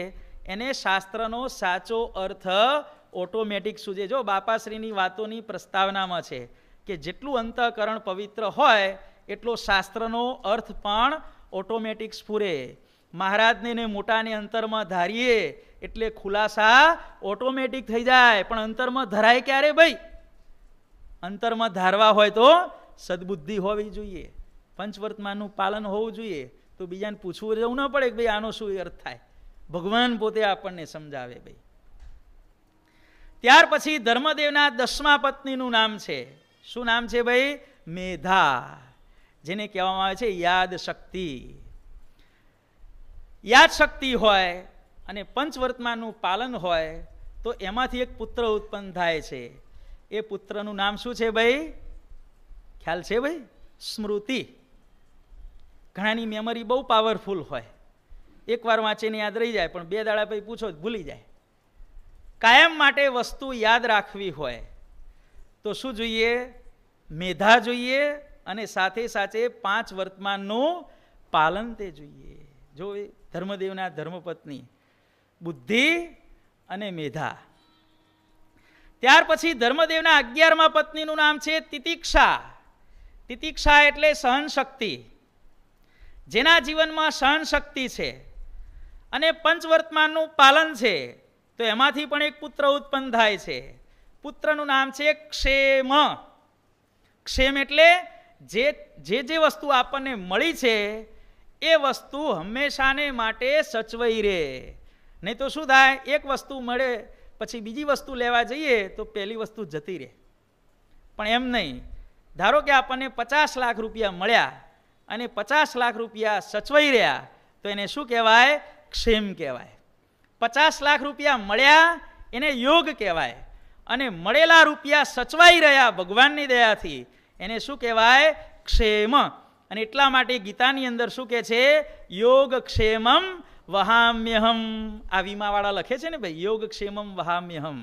એને શાસ્ત્રનો સાચો અર્થ ઓટોમેટિક સૂજે. જો બાપાશ્રીની વાતોની પ્રસ્તાવનામાં છે કે જેટલું અંતઃકરણ પવિત્ર હોય એટલો શાસ્ત્રનો અર્થ પણ ઓટોમેટિક સ્ફુરે. મહારાજને ને મોટાને અંતરમાં ધારીએ એટલે ખુલાસા ઓટોમેટિક થઈ જાય. પણ અંતરમાં ધરાય ક્યારે ભાઈ? અંતરમાં ધારવા હોય તો સદબુદ્ધિ હોવી જોઈએ, પંચવર્તમાનનું પાલન હોવું જોઈએ. તો બીજાને પૂછવું જવું ન પડે કે ભાઈ આનો શું અર્થ થાય. ભગવાન પોતે આપણને સમજાવે. ભાઈ ત્યાર પછી ધર્મદેવના 10મા પત્નીનું નામ છે. શું નામ છે ભાઈ? મેધા, જેને કહેવામાં આવે છે યાદ શક્તિ. યાદ શક્તિ હોય અને પંચવર્તમાનનું પાલન હોય તો એમાંથી એક પુત્ર ઉત્પન્ન થાય છે. એ પુત્રનું નામ શું છે ભાઈ? ખ્યાલ છે ભાઈ? સ્મૃતિ. ઘણાની મેમરી બહુ પાવરફુલ હોય, એકવાર વાંચીને યાદ રહી જાય, પણ 2 દાડા પછી પૂછો ભૂલી જાય. કાયમ માટે વસ્તુ યાદ રાખવી હોય તો શું જોઈએ? મેધા જોઈએ અને સાથે સાથે 5 વર્તમાનનું પાલન તે જોઈએ. જો ધર્મદેવના ધર્મપત્ની બુદ્ધિ અને મેધા. ત્યાર પછી ધર્મદેવના 11મા પત્નીનું નામ છે તિતિક્ષા. તિતિક્ષા એટલે સહન શક્તિ. જેના જીવનમાં સહન શક્તિ છે અને પંચવર્તમાનનું પાલન છે તો એમાંથી પણ એક પુત્ર ઉત્પન્ન થાય છે. પુત્રનું નામ છે ક્ષેમ. ક્ષેમ એટલે જે વસ્તુ આપણને મળી છે એ વસ્તુ હંમેશાને માટે સચવાઈ રહે. નહીં તો શું થાય? એક વસ્તુ મળે પછી બીજી વસ્તુ લેવા જઈએ તો પહેલી વસ્તુ જતી રહે. પણ એમ નહીં. ધારો કે આપણને 50 લાખ રૂપિયા મળ્યા અને 50 લાખ રૂપિયા સચવાઈ રહ્યા તો એને શું કહેવાય? ક્ષેમ કહેવાય. 50 લાખ રૂપિયા મળ્યા એને યોગ કહેવાય અને મળેલા રૂપિયા સચવાઈ રહ્યા ભગવાનની દયાથી એને શું કહેવાય? ક્ષેમ. અને એટલા માટે ગીતાની અંદર શું કહે છે? યોગ ક્ષેમમ વહામ્યહમ. આ વીમાવાળા લખે છે ને ભાઈ, યોગ ક્ષેમમ વહામ્યહમ.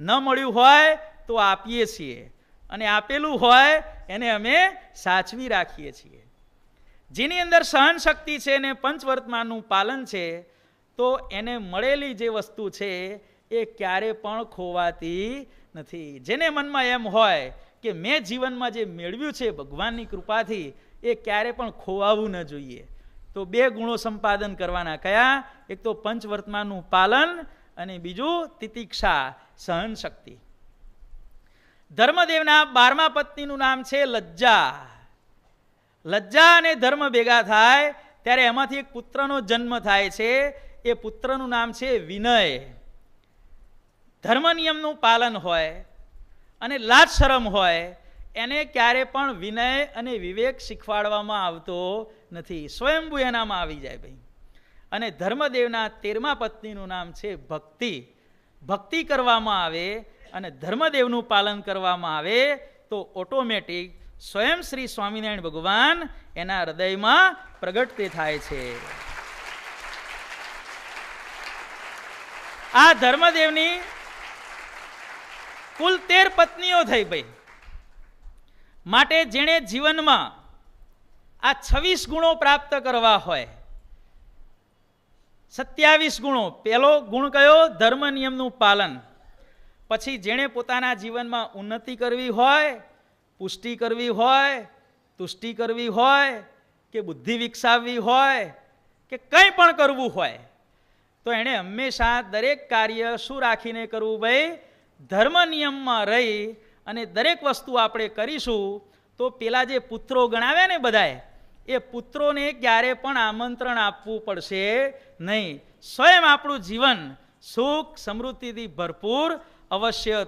ન મળ્યું હોય તો આપીએ છીએ અને આપેલું હોય એને અમે સાચવી રાખીએ છીએ. જેની અંદર સહન શક્તિ છે ને પંચવર્તમાનનું પાલન છે તો એને મળેલી જે વસ્તુ છે એ ક્યારે પણ ખોવાતી નથી. જેને મનમાં એમ હોય કે મેં જીવનમાં જે મેળવ્યું છે ભગવાનની કૃપાથી એ ક્યારે પણ ખોવાવું ન જોઈએ. તો 2 ગુણો સંપાદન કરવાના. કયા? એક તો પંચવર્તમાનનું પાલન અને બીજું તિતિક્ષા, સહન શક્તિ. ધર્મદેવના 12મા પત્નીનું નામ છે લજ્જા. લજ્જા અને ધર્મ ભેગા થાય ત્યારે એમાંથી એક પુત્રનો જન્મ થાય છે. એ પુત્રનું નામ છે વિનય. ધર્મ નિયમનું પાલન હોય અને લાજ શરમ હોય એને ક્યારે પણ વિનય અને વિવેક શીખવાડવામાં આવતો નથી. સ્વયંભૂ એનામાં આવી જાય ભાઈ. અને ધર્મદેવના 13મા પત્નીનું નામ છે ભક્તિ. ભક્તિ કરવામાં આવે અને ધર્મદેવનું પાલન કરવામાં આવે તો ઓટોમેટિક સ્વયં શ્રી સ્વામિનારાયણ ભગવાન એના હૃદયમાં પ્રગટ થાય છે. આ ધર્મદેવની કુલ 13 પત્નીઓ થઈ ભાઈ. માટે જેણે જીવનમાં આ 26 ગુણો પ્રાપ્ત કરવા હોય, 27 ગુણો. પહેલો ગુણ કયો? ધર્મ નિયમનું પાલન. પછી જેણે પોતાના જીવનમાં ઉન્નતિ કરવી હોય, પુષ્ટિ કરવી હોય, તુષ્ટિ કરવી હોય, કે બુદ્ધિ વિકસાવવી હોય, કે કંઈ પણ કરવું હોય, તો એણે હંમેશા દરેક કાર્ય શું રાખીને કરવું? ભાઈ, ધર્મ નિયમમાં રહી અને દરેક વસ્તુ આપણે કરીશું તો પેલા જે પુત્રો ગણાવ્યા ને બધાએ, એ પુત્રોને ક્યારે પણ આમંત્રણ આપવું પડશે નહીં. સ્વયં આપણું જીવન સુખ સમૃદ્ધિથી ભરપૂર અવશ્ય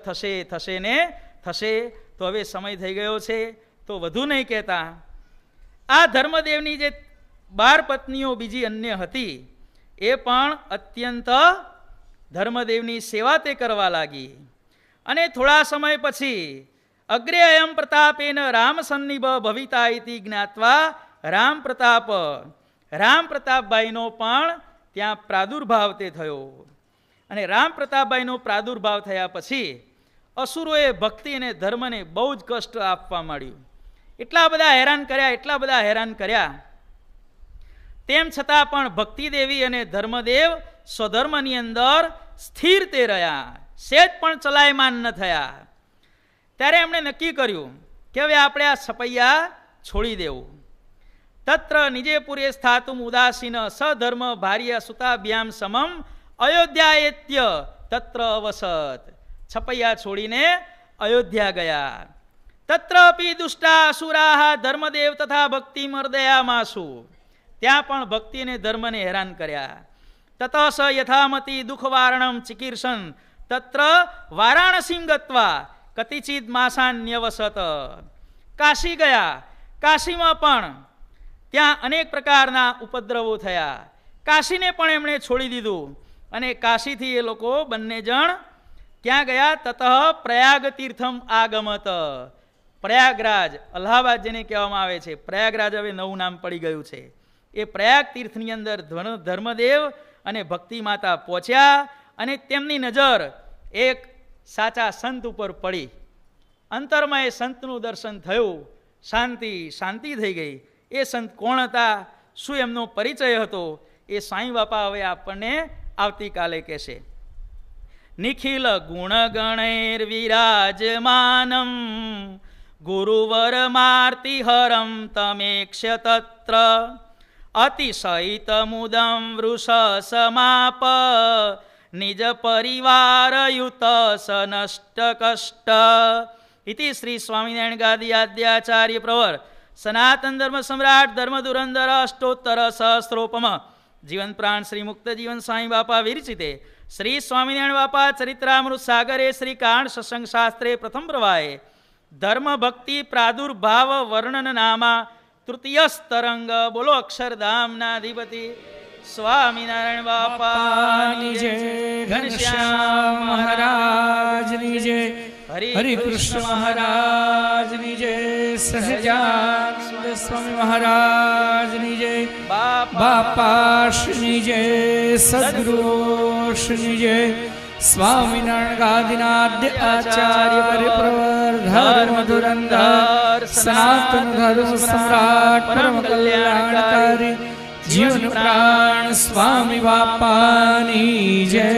થશે ને થશે. તો હવે સમય થઈ ગયો છે, તો વધુ નહીં કહેતા, આ ધર્મદેવની જે 12 પત્નીઓ બીજી અન્ય હતી, એ પણ અત્યંત ધર્મદેવની સેવા તે કરવા લાગી. અને થોડા સમય પછી અગ્રે અયમ પ્રતાપેન રામ સન્નિભ ભવિતા ઇતિ જ્ઞાત્વા રામ પ્રતાપભાઈનો પણ ત્યાં પ્રાદુર્ભાવ તે થયો. અને રામ પ્રતાપભાઈનો પ્રાદુર્ભાવ થયા પછી અસુરોએ ભક્તિ અને ધર્મને બહુ જ કષ્ટ આપવા માંડ્યું. એટલા બધા હેરાન કર્યા, તેમ છતાં પણ ભક્તિદેવી અને ધર્મદેવ સ્વધર્મની અંદર સ્થિર તે રહ્યા, સેજ પણ ચલાયમાન ન થયા. ત્યારે એમણે નક્કી કર્યું કે હવે આપણે આ સપૈયા છોડી દેવું. તત્ર નિજેપુરે સ્થાતુમ ઉદાસીન સધર્મ ભાર્ય સુતાભ્યામ સમમ અયોધ્યાએત્ય તત્ર અવસત. છપૈયા છોડીને અયોધ્યા ગયા. તત્ર અપી દુષ્ટા અસુરાહ ધર્મદેવ તથા ભક્તિ મર્દયામાસુ. ત્યાં પણ ભક્તિ અને ધર્મને હેરાન કર્યા. તત સ યથામતી દુઃખવારણમ ચિકીર્ષન તત્ર વારાણસીમ ગત્વા કતિચિત માસાન્યવસત. કાશી ગયા. કાશીમાં પણ ત્યાં અનેક પ્રકારના ઉપદ્રવો થયા. કાશીને પણ એમણે છોડી દીધું અને કાશીથી એ લોકો બંને જણ ક્યાં ગયા? તત પ્રયાગ તીર્થમ આગમત. પ્રયાગરાજ, અલ્હાબાદ જેને કહેવામાં આવે છે, પ્રયાગરાજ હવે નવું નામ પડી ગયું છે. એ પ્રયાગ તીર્થની અંદર ધર્મદેવ અને ભક્તિ માતા પહોંચ્યા અને તેમની નજર એક સાચા સંત ઉપર પડી. અંતરમાં એ સંતનું દર્શન થયું, શાંતિ થઈ ગઈ. એ સંત કોણ હતા, શું એમનો પરિચય હતો, એ સાંઈ બાપા હવે આપણને આવતીકાલે કહેશે. નિખિલ ગુણગણૈર વિરાજમાનમ ગુરુવર માર્તિહરમ તમેક્ષ્ય તત્ર અતિશયિત મુદમ વૃષ સમાપ નિજ પરિવારયુત સનષ્ટ કષ્ટ. ઇતિ શ્રી સ્વામિનારાયણ ગાદી આદ્યાચાર્ય પ્રવર સનાતન ધર્મ સમ્રાટ ધર્મ ધુરંધર અષ્ટોત્તર સહસ્ત્રોપમ જીવન પ્રાણ શ્રી મુક્ત જીવન સાંઈ બાપા વિરચિતે શ્રી સ્વામિનારાયણ બાપા ચરિત્રામૃત સાગરે શ્રી કાંડ સત્સંગ શાસ્ત્રે પ્રથમ પ્રવાહે ધર્મ ભક્તિ પ્રાદુર્ભાવ વર્ણન નામા તૃતીય સ્તરંગ. બોલો અક્ષરધામના અધિપતિ સ્વામિનારાયણ બાપાની જય. ઘનશ્યામ મહારાજની જય. હરિકૃષ્ણ મહારાજની જય. સહજાનંદ સ્વામી મહારાજની જય. બાપાશ્રીની જય. સદગુરુશ્રીની જય. સ્વામિનારાયણ ગાદીનાદ્ય આચાર્ય પરિપ્રવર ધર્મ ધુરંધર સનાતન ધર્મ સમ્રાટ પરમ કલ્યાણકારી જીવન પ્રાણ સ્વામી બાપાની જય.